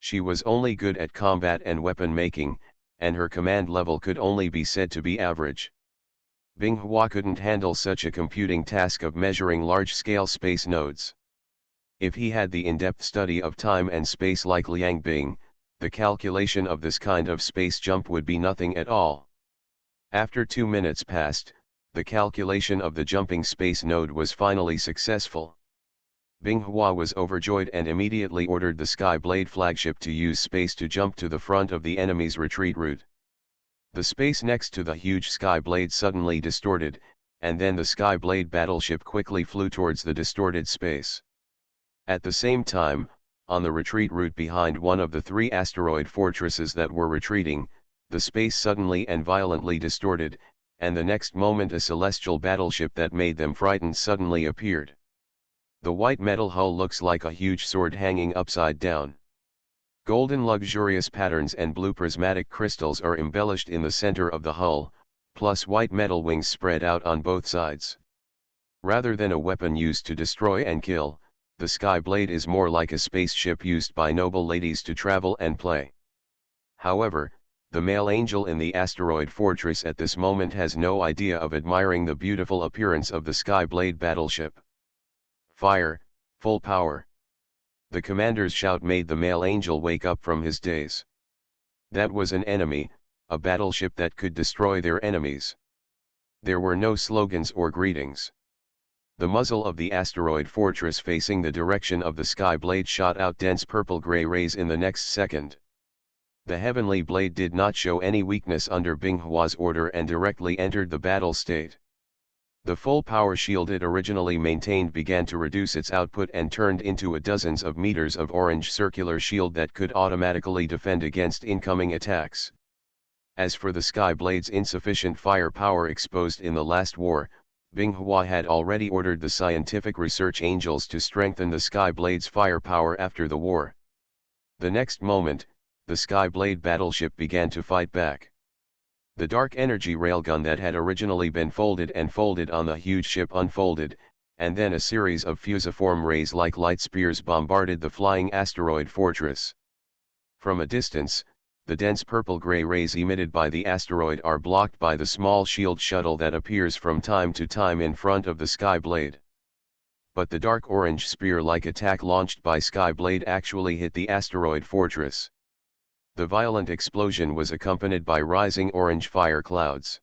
Speaker 1: She was only good at combat and weapon making, and her command level could only be said to be average. Binghua couldn't handle such a computing task of measuring large-scale space nodes. If he had the in-depth study of time and space like Liang Bing, the calculation of this kind of space jump would be nothing at all. After 2 minutes passed, the calculation of the jumping space node was finally successful. Binghua was overjoyed and immediately ordered the Skyblade flagship to use space to jump to the front of the enemy's retreat route. The space next to the huge Skyblade suddenly distorted, and then the Skyblade battleship quickly flew towards the distorted space. At the same time, on the retreat route behind one of the three asteroid fortresses that were retreating, the space suddenly and violently distorted, and the next moment a celestial battleship that made them frightened suddenly appeared. The white metal hull looks like a huge sword hanging upside down. Golden luxurious patterns and blue prismatic crystals are embellished in the center of the hull, plus white metal wings spread out on both sides. Rather than a weapon used to destroy and kill, the Skyblade is more like a spaceship used by noble ladies to travel and play. However, The male angel in the asteroid fortress at this moment has no idea of admiring the beautiful appearance of the Skyblade battleship. Fire, full power. The commander's shout made the male angel wake up from his daze. That was an enemy, a battleship that could destroy their enemies. There were no slogans or greetings. The muzzle of the asteroid fortress facing the direction of the Skyblade shot out dense purple-gray rays in the next second. The heavenly blade did not show any weakness under Binghua's order and directly entered the battle state. The full power shield it originally maintained began to reduce its output and turned into a dozens of meters of orange circular shield that could automatically defend against incoming attacks. As for the Skyblade's insufficient firepower exposed in the last war, Binghua had already ordered the scientific research angels to strengthen the Skyblade's firepower after the war. The next moment, the Skyblade battleship began to fight back. The dark energy railgun that had originally been folded on the huge ship unfolded, and then a series of fusiform rays like light spears bombarded the flying asteroid fortress. From a distance, the dense purple-gray rays emitted by the asteroid are blocked by the small shield shuttle that appears from time to time in front of the Skyblade. But the dark orange spear-like attack launched by Skyblade actually hit the asteroid fortress. The violent explosion was accompanied by rising orange fire clouds.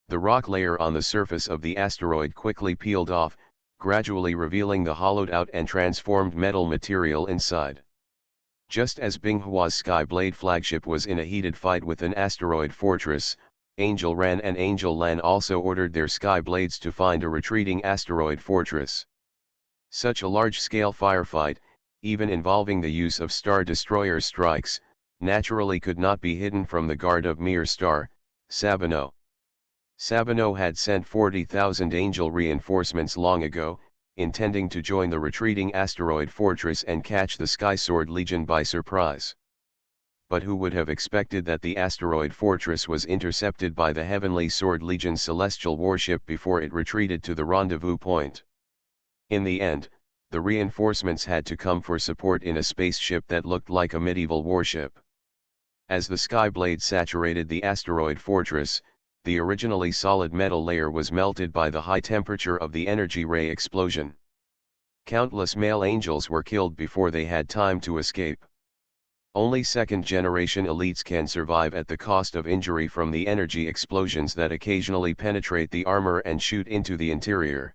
Speaker 1: The rock layer on the surface of the asteroid quickly peeled off, gradually revealing the hollowed-out and transformed metal material inside. Just as Binghua's Skyblade flagship was in a heated fight with an asteroid fortress, Angel Ran and Angel Lan also ordered their Skyblades to find a retreating asteroid fortress. Such a large-scale firefight, even involving the use of Star Destroyer strikes, naturally could not be hidden from the guard of Mir Star, Sabino. Sabino had sent 40,000 angel reinforcements long ago, intending to join the retreating asteroid fortress and catch the Skysword Legion by surprise. But who would have expected that the asteroid fortress was intercepted by the Heavenly Sword Legion's celestial warship before it retreated to the rendezvous point? In the end, the reinforcements had to come for support in a spaceship that looked like a medieval warship. As the Skyblade saturated the asteroid fortress, the originally solid metal layer was melted by the high temperature of the energy ray explosion. Countless male angels were killed before they had time to escape. Only second-generation elites can survive at the cost of injury from the energy explosions that occasionally penetrate the armor and shoot into the interior.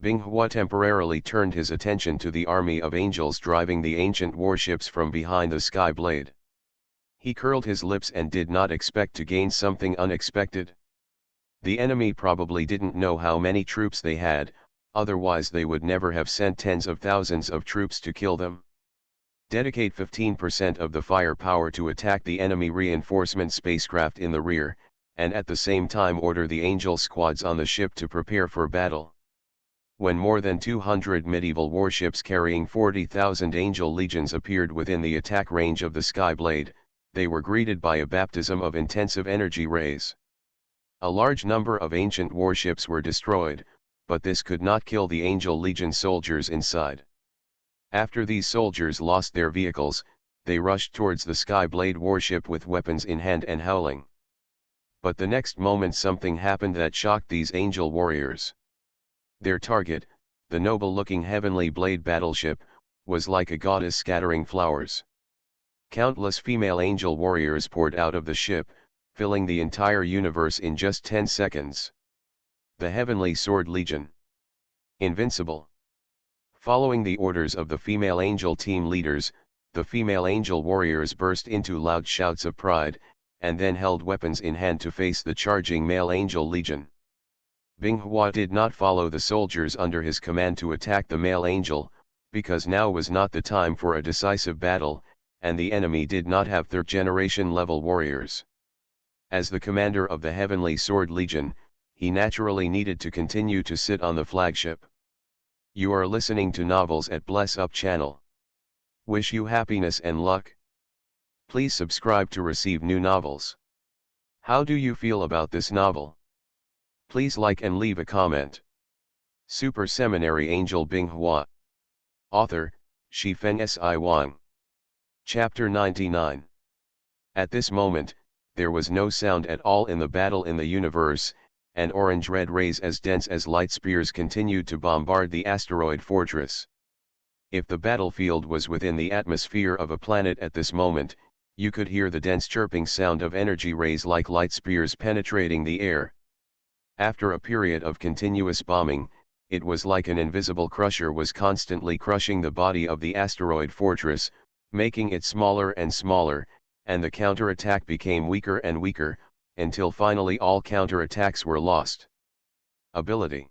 Speaker 1: Binghua temporarily turned his attention to the army of angels driving the ancient warships from behind the Skyblade. He curled his lips and did not expect to gain something unexpected. The enemy probably didn't know how many troops they had, otherwise they would never have sent tens of thousands of troops to kill them. Dedicate 15% of the firepower to attack the enemy reinforcement spacecraft in the rear, and at the same time order the angel squads on the ship to prepare for battle. When more than 200 medieval warships carrying 40,000 angel legions appeared within the attack range of the Skyblade, they were greeted by a baptism of intensive energy rays. A large number of ancient warships were destroyed, but this could not kill the Angel Legion soldiers inside. After these soldiers lost their vehicles, they rushed towards the Skyblade warship with weapons in hand and howling. But the next moment something happened that shocked these angel warriors. Their target, the noble-looking heavenly blade battleship, was like a goddess scattering flowers. Countless female angel warriors poured out of the ship, filling the entire universe in just 10 seconds. The Heavenly Sword Legion. Invincible. Following the orders of the female angel team leaders, the female angel warriors burst into loud shouts of pride, and then held weapons in hand to face the charging male angel legion. Binghua did not follow the soldiers under his command to attack the male angel, because now was not the time for a decisive battle, and the enemy did not have third-generation level warriors. As the commander of the Heavenly Sword Legion, he naturally needed to continue to sit on the flagship. You are listening to Novels at Bless Up channel. Wish you happiness and luck. Please subscribe to receive new novels. How do you feel about this novel? Please like and leave a comment. Super Seminary Angel Binghua. Author, Shifeng Si Wang. Chapter 99. At this moment, there was no sound at all in the battle in the universe, and orange-red rays as dense as light spears continued to bombard the asteroid fortress. If the battlefield was within the atmosphere of a planet at this moment, you could hear the dense chirping sound of energy rays like light spears penetrating the air. After a period of continuous bombing, it was like an invisible crusher was constantly crushing the body of the asteroid fortress, making it smaller and smaller, and the counterattack became weaker and weaker, until finally all counterattacks were lost. Ability.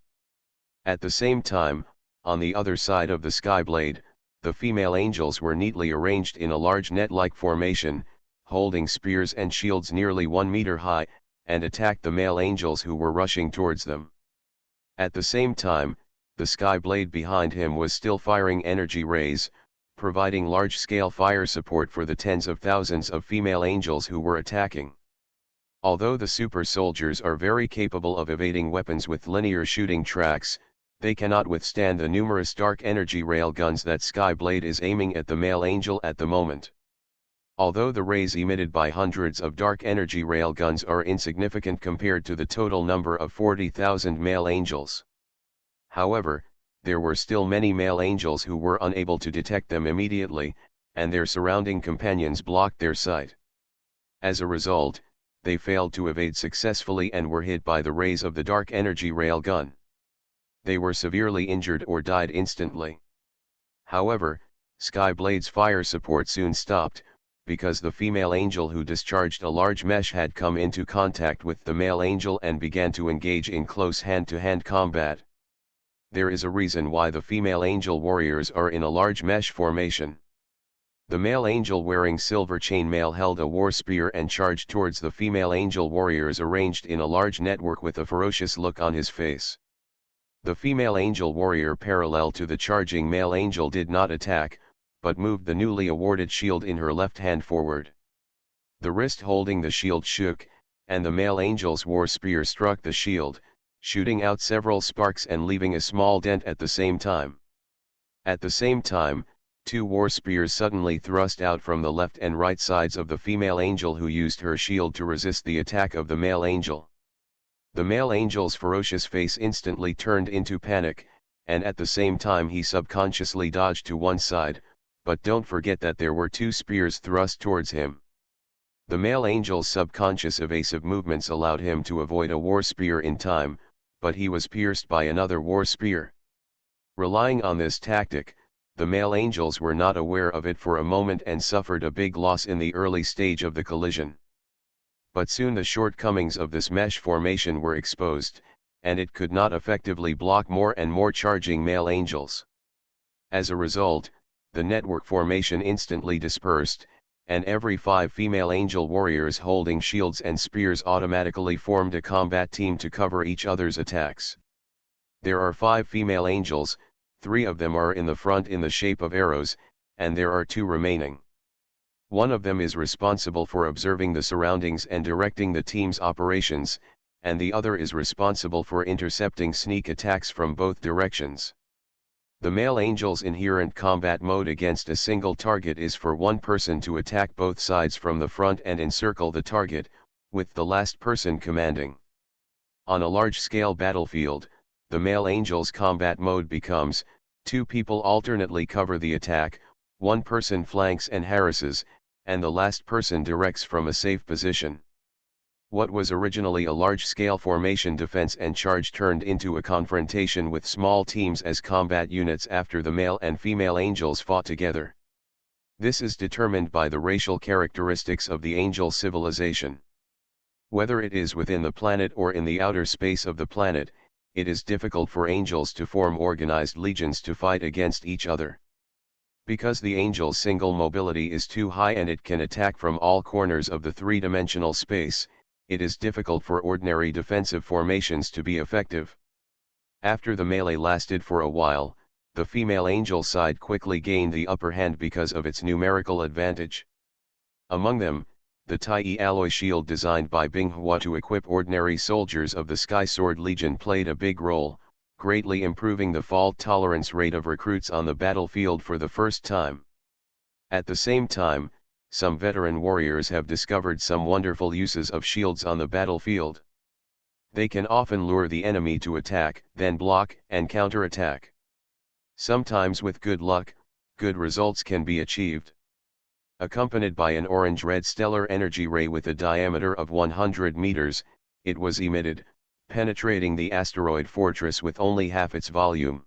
Speaker 1: At the same time, on the other side of the Skyblade, the female angels were neatly arranged in a large net-like formation, holding spears and shields nearly 1 meter high, and attacked the male angels who were rushing towards them. At the same time, the Skyblade behind him was still firing energy rays, providing large-scale fire support for the tens of thousands of female angels who were attacking. Although the super soldiers are very capable of evading weapons with linear shooting tracks, they cannot withstand the numerous dark energy railguns that Skyblade is aiming at the male angel at the moment. Although the rays emitted by hundreds of dark energy railguns are insignificant compared to the total number of 40,000 male angels. However, there were still many male angels who were unable to detect them immediately, and their surrounding companions blocked their sight. As a result, they failed to evade successfully and were hit by the rays of the dark energy railgun. They were severely injured or died instantly. However, Skyblade's fire support soon stopped, because the female angel who discharged a large mesh had come into contact with the male angel and began to engage in close hand-to-hand combat. There is a reason why the female angel warriors are in a large mesh formation. The male angel wearing silver chainmail held a war spear and charged towards the female angel warriors arranged in a large network with a ferocious look on his face. The female angel warrior parallel to the charging male angel did not attack, but moved the newly awarded shield in her left hand forward. The wrist holding the shield shook, and the male angel's war spear struck the shield, shooting out several sparks and leaving a small dent at the same time. At the same time, 2 war spears suddenly thrust out from the left and right sides of the female angel who used her shield to resist the attack of the male angel. The male angel's ferocious face instantly turned into panic, and at the same time he subconsciously dodged to one side, but don't forget that there were 2 spears thrust towards him. The male angel's subconscious evasive movements allowed him to avoid a war spear in time, but he was pierced by another war spear. Relying on this tactic, the male angels were not aware of it for a moment and suffered a big loss in the early stage of the collision. But soon the shortcomings of this mesh formation were exposed, and it could not effectively block more and more charging male angels. As a result, the network formation instantly dispersed, and every 5 female angel warriors holding shields and spears automatically formed a combat team to cover each other's attacks. There are 5 female angels, 3 of them are in the front in the shape of arrows, and there are 2 remaining. One of them is responsible for observing the surroundings and directing the team's operations, and the other is responsible for intercepting sneak attacks from both directions. The male angel's inherent combat mode against a single target is for one person to attack both sides from the front and encircle the target, with the last person commanding. On a large-scale battlefield, the male angel's combat mode becomes, 2 people alternately cover the attack, 1 person flanks and harasses, and the last person directs from a safe position. What was originally a large-scale formation defense and charge turned into a confrontation with small teams as combat units after the male and female angels fought together. This is determined by the racial characteristics of the angel civilization. Whether it is within the planet or in the outer space of the planet, it is difficult for angels to form organized legions to fight against each other. Because the angel's single mobility is too high and it can attack from all corners of the 3-dimensional space, it is difficult for ordinary defensive formations to be effective. After the melee lasted for a while, the female angel side quickly gained the upper hand because of its numerical advantage. Among them, the Tai alloy shield designed by Binghua to equip ordinary soldiers of the Sky Sword Legion played a big role, greatly improving the fault tolerance rate of recruits on the battlefield for the first time. At the same time, some veteran warriors have discovered some wonderful uses of shields on the battlefield. They can often lure the enemy to attack, then block and counterattack. Sometimes with good luck, good results can be achieved. Accompanied by an orange-red stellar energy ray with a diameter of 100 meters, it was emitted, penetrating the asteroid fortress with only half its volume.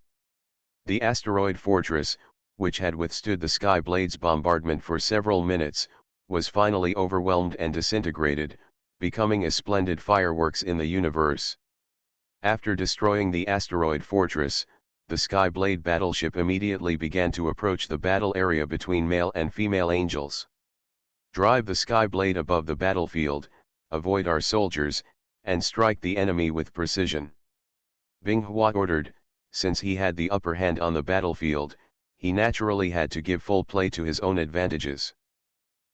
Speaker 1: The asteroid fortress, which had withstood the Skyblade's bombardment for several minutes, was finally overwhelmed and disintegrated, becoming a splendid fireworks in the universe. After destroying the asteroid fortress, the Skyblade battleship immediately began to approach the battle area between male and female angels. Drive the Skyblade above the battlefield, avoid our soldiers, and strike the enemy with precision. Binghua ordered. Since he had the upper hand on the battlefield, he naturally had to give full play to his own advantages.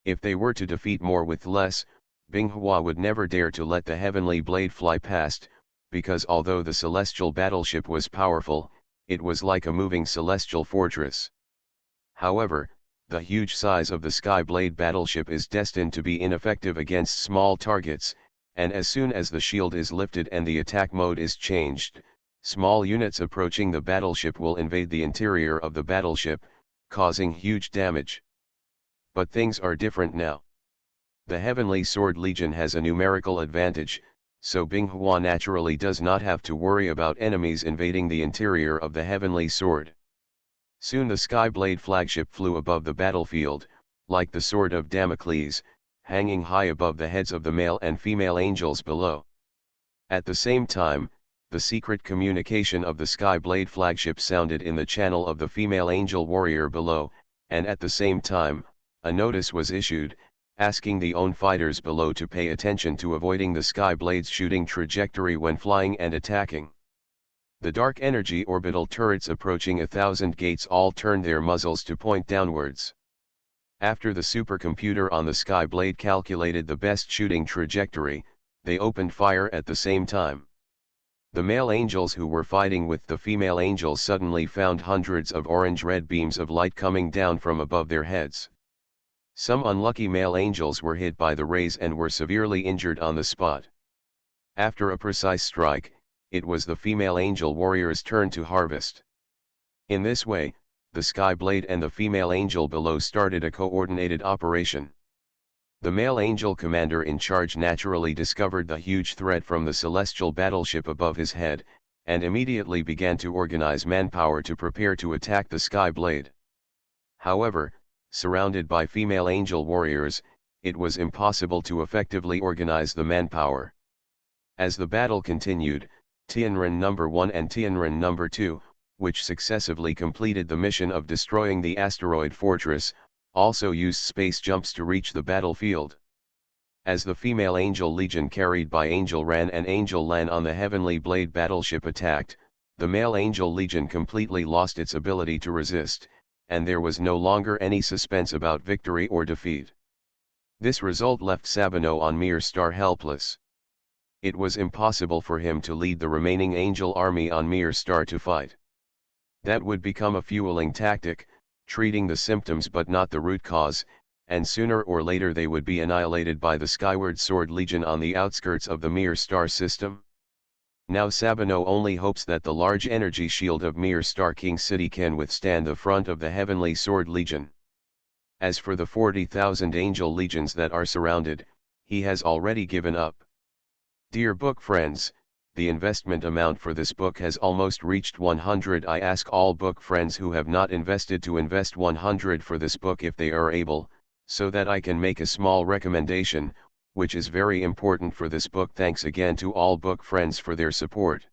Speaker 1: If they were to defeat more with less, Binghua would never dare to let the heavenly blade fly past, because although the celestial battleship was powerful, it was like a moving celestial fortress. However, the huge size of the Skyblade battleship is destined to be ineffective against small targets, and as soon as the shield is lifted and the attack mode is changed, small units approaching the battleship will invade the interior of the battleship, causing huge damage. But things are different now. The Heavenly Sword Legion has a numerical advantage, so Binghua naturally does not have to worry about enemies invading the interior of the Heavenly Sword. Soon the Skyblade flagship flew above the battlefield, like the sword of Damocles, hanging high above the heads of the male and female angels below. At the same time, the secret communication of the Skyblade flagship sounded in the channel of the female angel warrior below, and at the same time, a notice was issued, asking the own fighters below to pay attention to avoiding the Skyblade's shooting trajectory when flying and attacking. The dark energy orbital turrets approaching 1,000 gates all turned their muzzles to point downwards. After the supercomputer on the Skyblade calculated the best shooting trajectory, they opened fire at the same time. The male angels who were fighting with the female angels suddenly found hundreds of orange-red beams of light coming down from above their heads. Some unlucky male angels were hit by the rays and were severely injured on the spot. After a precise strike, it was the female angel warrior's turn to harvest. In this way, the Skyblade and the female angel below started a coordinated operation. The male angel commander in charge naturally discovered the huge threat from the celestial battleship above his head, and immediately began to organize manpower to prepare to attack the Skyblade. However, surrounded by female angel warriors, it was impossible to effectively organize the manpower. As the battle continued, Tianren No. 1 and Tianren No. 2, which successively completed the mission of destroying the asteroid fortress, also used space jumps to reach the battlefield. As the female Angel Legion carried by Angel Ran and Angel Lan on the Heavenly Blade battleship attacked, the male Angel Legion completely lost its ability to resist, and there was no longer any suspense about victory or defeat. This result left Sabino on Mir Star helpless. It was impossible for him to lead the remaining Angel army on Mir Star to fight. That would become a fueling tactic, treating the symptoms but not the root cause, and sooner or later they would be annihilated by the Skyward Sword Legion on the outskirts of the Mir Star system. Now Sabino only hopes that the large energy shield of Mir Star King City can withstand the front of the Heavenly Sword Legion. As for the 40,000 angel legions that are surrounded, he has already given up. Dear book friends, the investment amount for this book has almost reached 100. I ask all book friends who have not invested to invest 100 for this book if they are able, so that I can make a small recommendation, which is very important for this book. Thanks again to all book friends for their support.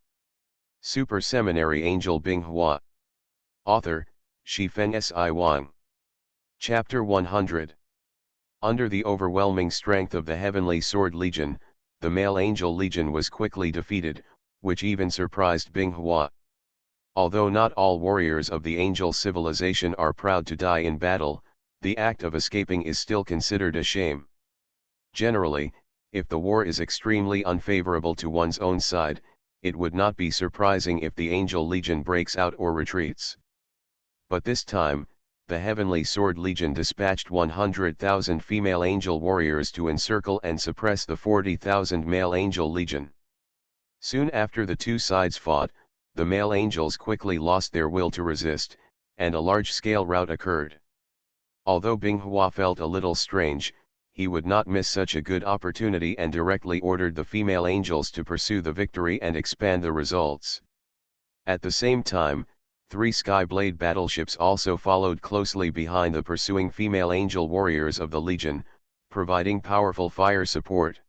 Speaker 1: Super Seminary Angel Binghua. Author, Shifeng Si Wang. Chapter 100. Under the overwhelming strength of the Heavenly Sword Legion, the male Angel Legion was quickly defeated, which even surprised Binghua. Although not all warriors of the angel civilization are proud to die in battle, the act of escaping is still considered a shame. Generally, if the war is extremely unfavorable to one's own side, it would not be surprising if the Angel Legion breaks out or retreats. But this time, the Heavenly Sword Legion dispatched 100,000 female angel warriors to encircle and suppress the 40,000 male angel legion. Soon after the two sides fought, the male angels quickly lost their will to resist, and a large-scale rout occurred. Although Binghua felt a little strange, he would not miss such a good opportunity and directly ordered the female angels to pursue the victory and expand the results. At the same time, 3 Skyblade battleships also followed closely behind the pursuing female angel warriors of the Legion, providing powerful fire support.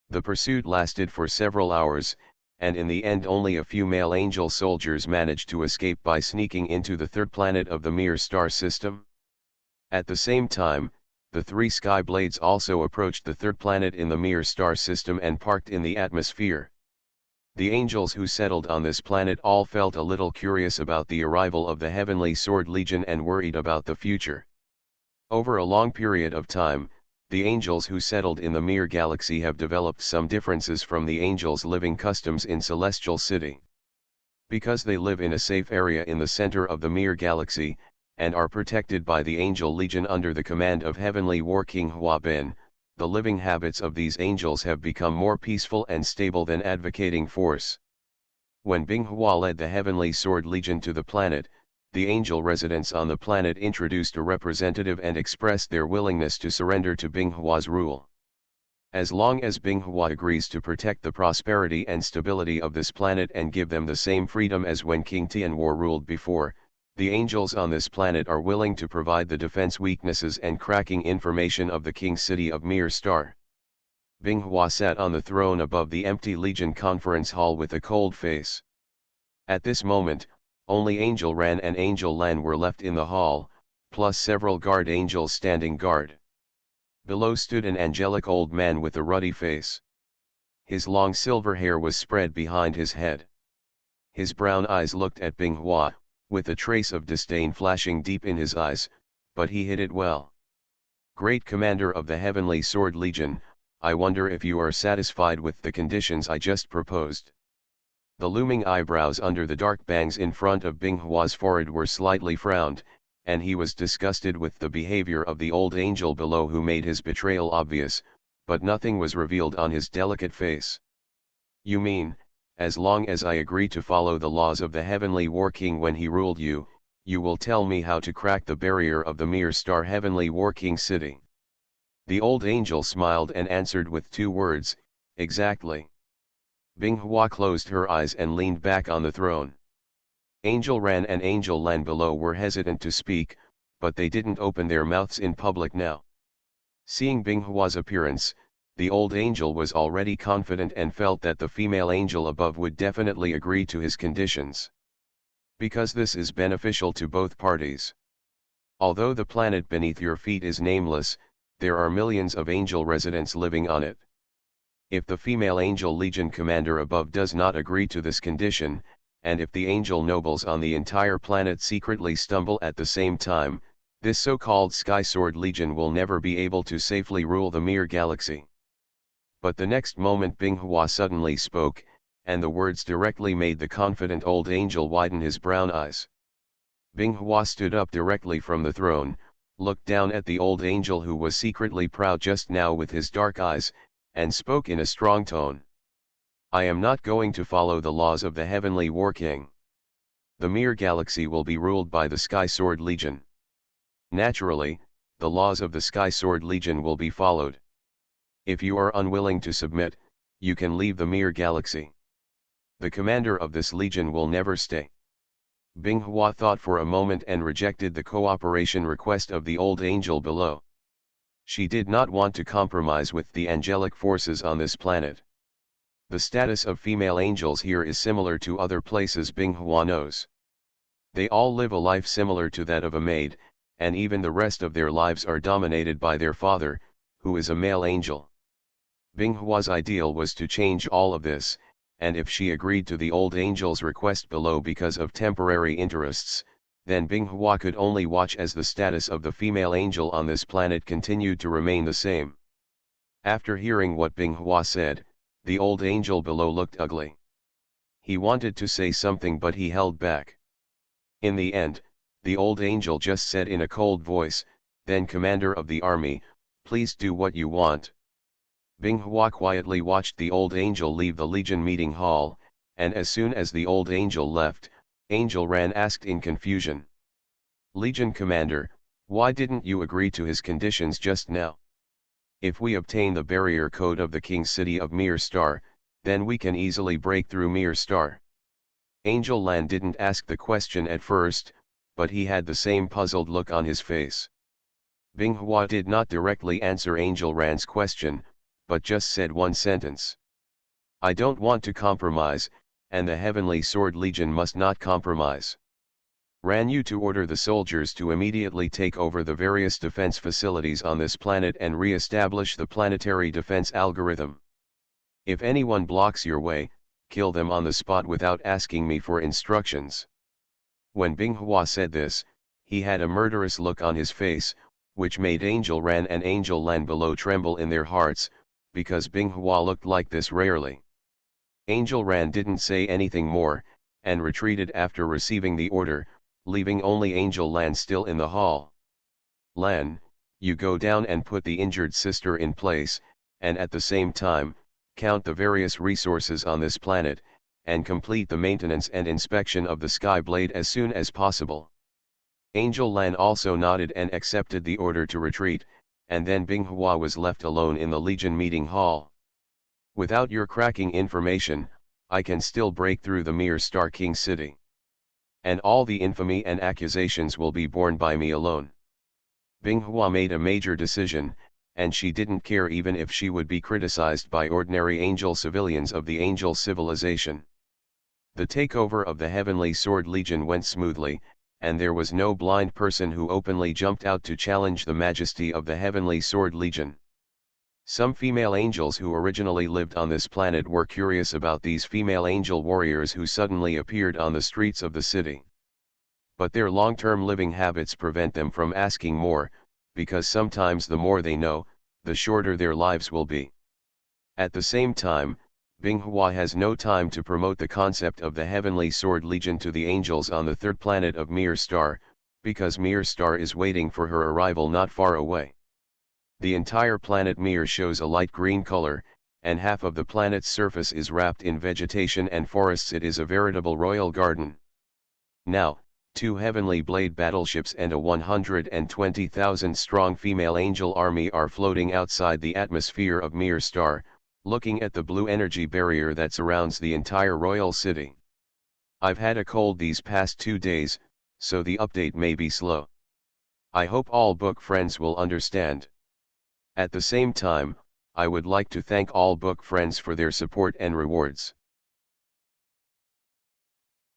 Speaker 1: The pursuit lasted for several hours, and in the end only a few male angel soldiers managed to escape by sneaking into the third planet of the Mir star system. At the same time, the 3 Skyblades also approached the third planet in the Mir star system and parked in the atmosphere. The angels who settled on this planet all felt a little curious about the arrival of the Heavenly Sword Legion and worried about the future. Over a long period of time, the angels who settled in the Mir galaxy have developed some differences from the angels' living customs in Celestial City. Because they live in a safe area in the center of the Mir galaxy, and are protected by the Angel Legion under the command of Heavenly War King Hua Ben, the living habits of these angels have become more peaceful and stable than advocating force. When Binghua led the Heavenly Sword Legion to the planet, the angel residents on the planet introduced a representative and expressed their willingness to surrender to Binghua's rule. As long as Binghua agrees to protect the prosperity and stability of this planet and give them the same freedom as when King Tianwar ruled before, the angels on this planet are willing to provide the defense weaknesses and cracking information of the king city of Mir Star. Binghua sat on the throne above the empty Legion conference hall with a cold face. At this moment, only Angel Ran and Angel Lan were left in the hall, plus several guard angels standing guard. Below stood an angelic old man with a ruddy face. His long silver hair was spread behind his head. His brown eyes looked at Binghua, with a trace of disdain flashing deep in his eyes, but he hid it well. Great Commander of the Heavenly Sword Legion, I wonder if you are satisfied with the conditions I just proposed. The looming eyebrows under the dark bangs in front of Binghua's forehead were slightly frowned, and he was disgusted with the behavior of the old angel below who made his betrayal obvious, but nothing was revealed on his delicate face. You mean, as long as I agree to follow the laws of the Heavenly War King when he ruled you, you will tell me how to crack the barrier of the Mir Star Heavenly War King city. The old angel smiled and answered with 2 words, exactly. Binghua closed her eyes and leaned back on the throne. Angel Ran and Angel Lan below were hesitant to speak, but they didn't open their mouths in public now. Seeing Binghua's appearance, the old angel was already confident and felt that the female angel above would definitely agree to his conditions. Because this is beneficial to both parties. Although the planet beneath your feet is nameless, there are millions of angel residents living on it. If the female angel legion commander above does not agree to this condition, and if the angel nobles on the entire planet secretly stumble at the same time, this so-called Sky Sword Legion will never be able to safely rule the Mir galaxy. But the next moment Binghua suddenly spoke, and the words directly made the confident old angel widen his brown eyes. Binghua stood up directly from the throne, looked down at the old angel who was secretly proud just now with his dark eyes, and spoke in a strong tone. I am not going to follow the laws of the Heavenly War King. The Mir galaxy will be ruled by the Sky Sword Legion. Naturally, the laws of the Sky Sword Legion will be followed. If you are unwilling to submit, you can leave the Mir galaxy. The commander of this legion will never stay. Binghua thought for a moment and rejected the cooperation request of the old angel below. She did not want to compromise with the angelic forces on this planet. The status of female angels here is similar to other places Binghua knows. They all live a life similar to that of a maid, and even the rest of their lives are dominated by their father, who is a male angel. Binghua's ideal was to change all of this, and if she agreed to the old angel's request below because of temporary interests, then Binghua could only watch as the status of the female angel on this planet continued to remain the same. After hearing what Binghua said, the old angel below looked ugly. He wanted to say something but he held back. In the end, the old angel just said in a cold voice, then commander of the army, please do what you want. Binghua quietly watched the old angel leave the Legion meeting hall, and as soon as the old angel left, Angel Ran asked in confusion. Legion commander, why didn't you agree to his conditions just now? If we obtain the barrier code of the king city of Mir Star, then we can easily break through Mir Star. Angel Lan didn't ask the question at first, but he had the same puzzled look on his face. Binghua did not directly answer Angel Ran's question, but just said one sentence. I don't want to compromise, and the Heavenly Sword Legion must not compromise. Ran you to order the soldiers to immediately take over the various defense facilities on this planet and re-establish the planetary defense algorithm. If anyone blocks your way, kill them on the spot without asking me for instructions. When Binghua said this, he had a murderous look on his face, which made Angel Ran and Angel Lan below tremble in their hearts, because Binghua looked like this rarely. Angel Ran didn't say anything more, and retreated after receiving the order, leaving only Angel Lan still in the hall. Lan, you go down and put the injured sister in place, and at the same time, count the various resources on this planet, and complete the maintenance and inspection of the Sky Blade as soon as possible. Angel Lan also nodded and accepted the order to retreat, and then Binghua was left alone in the Legion meeting hall. Without your cracking information, I can still break through the Mir Star King City. And all the infamy and accusations will be borne by me alone. Binghua made a major decision, and she didn't care even if she would be criticized by ordinary angel civilians of the angel civilization. The takeover of the Heavenly Sword Legion went smoothly, and there was no blind person who openly jumped out to challenge the majesty of the Heavenly Sword Legion. Some female angels who originally lived on this planet were curious about these female angel warriors who suddenly appeared on the streets of the city. But their long-term living habits prevent them from asking more, because sometimes the more they know, the shorter their lives will be. At the same time, Binghua has no time to promote the concept of the Heavenly Sword Legion to the angels on the third planet of Mir Star, because Mir Star is waiting for her arrival not far away. The entire planet Mir shows a light green color, and half of the planet's surface is wrapped in vegetation and forests. It is a veritable royal garden. Now, 2 heavenly blade battleships and a 120,000 strong female angel army are floating outside the atmosphere of Mir Star, looking at the blue energy barrier that surrounds the entire royal city. I've had a cold these past 2 days, so the update may be slow. I hope all book friends will understand. At the same time, I would like to thank all book friends for their support and rewards.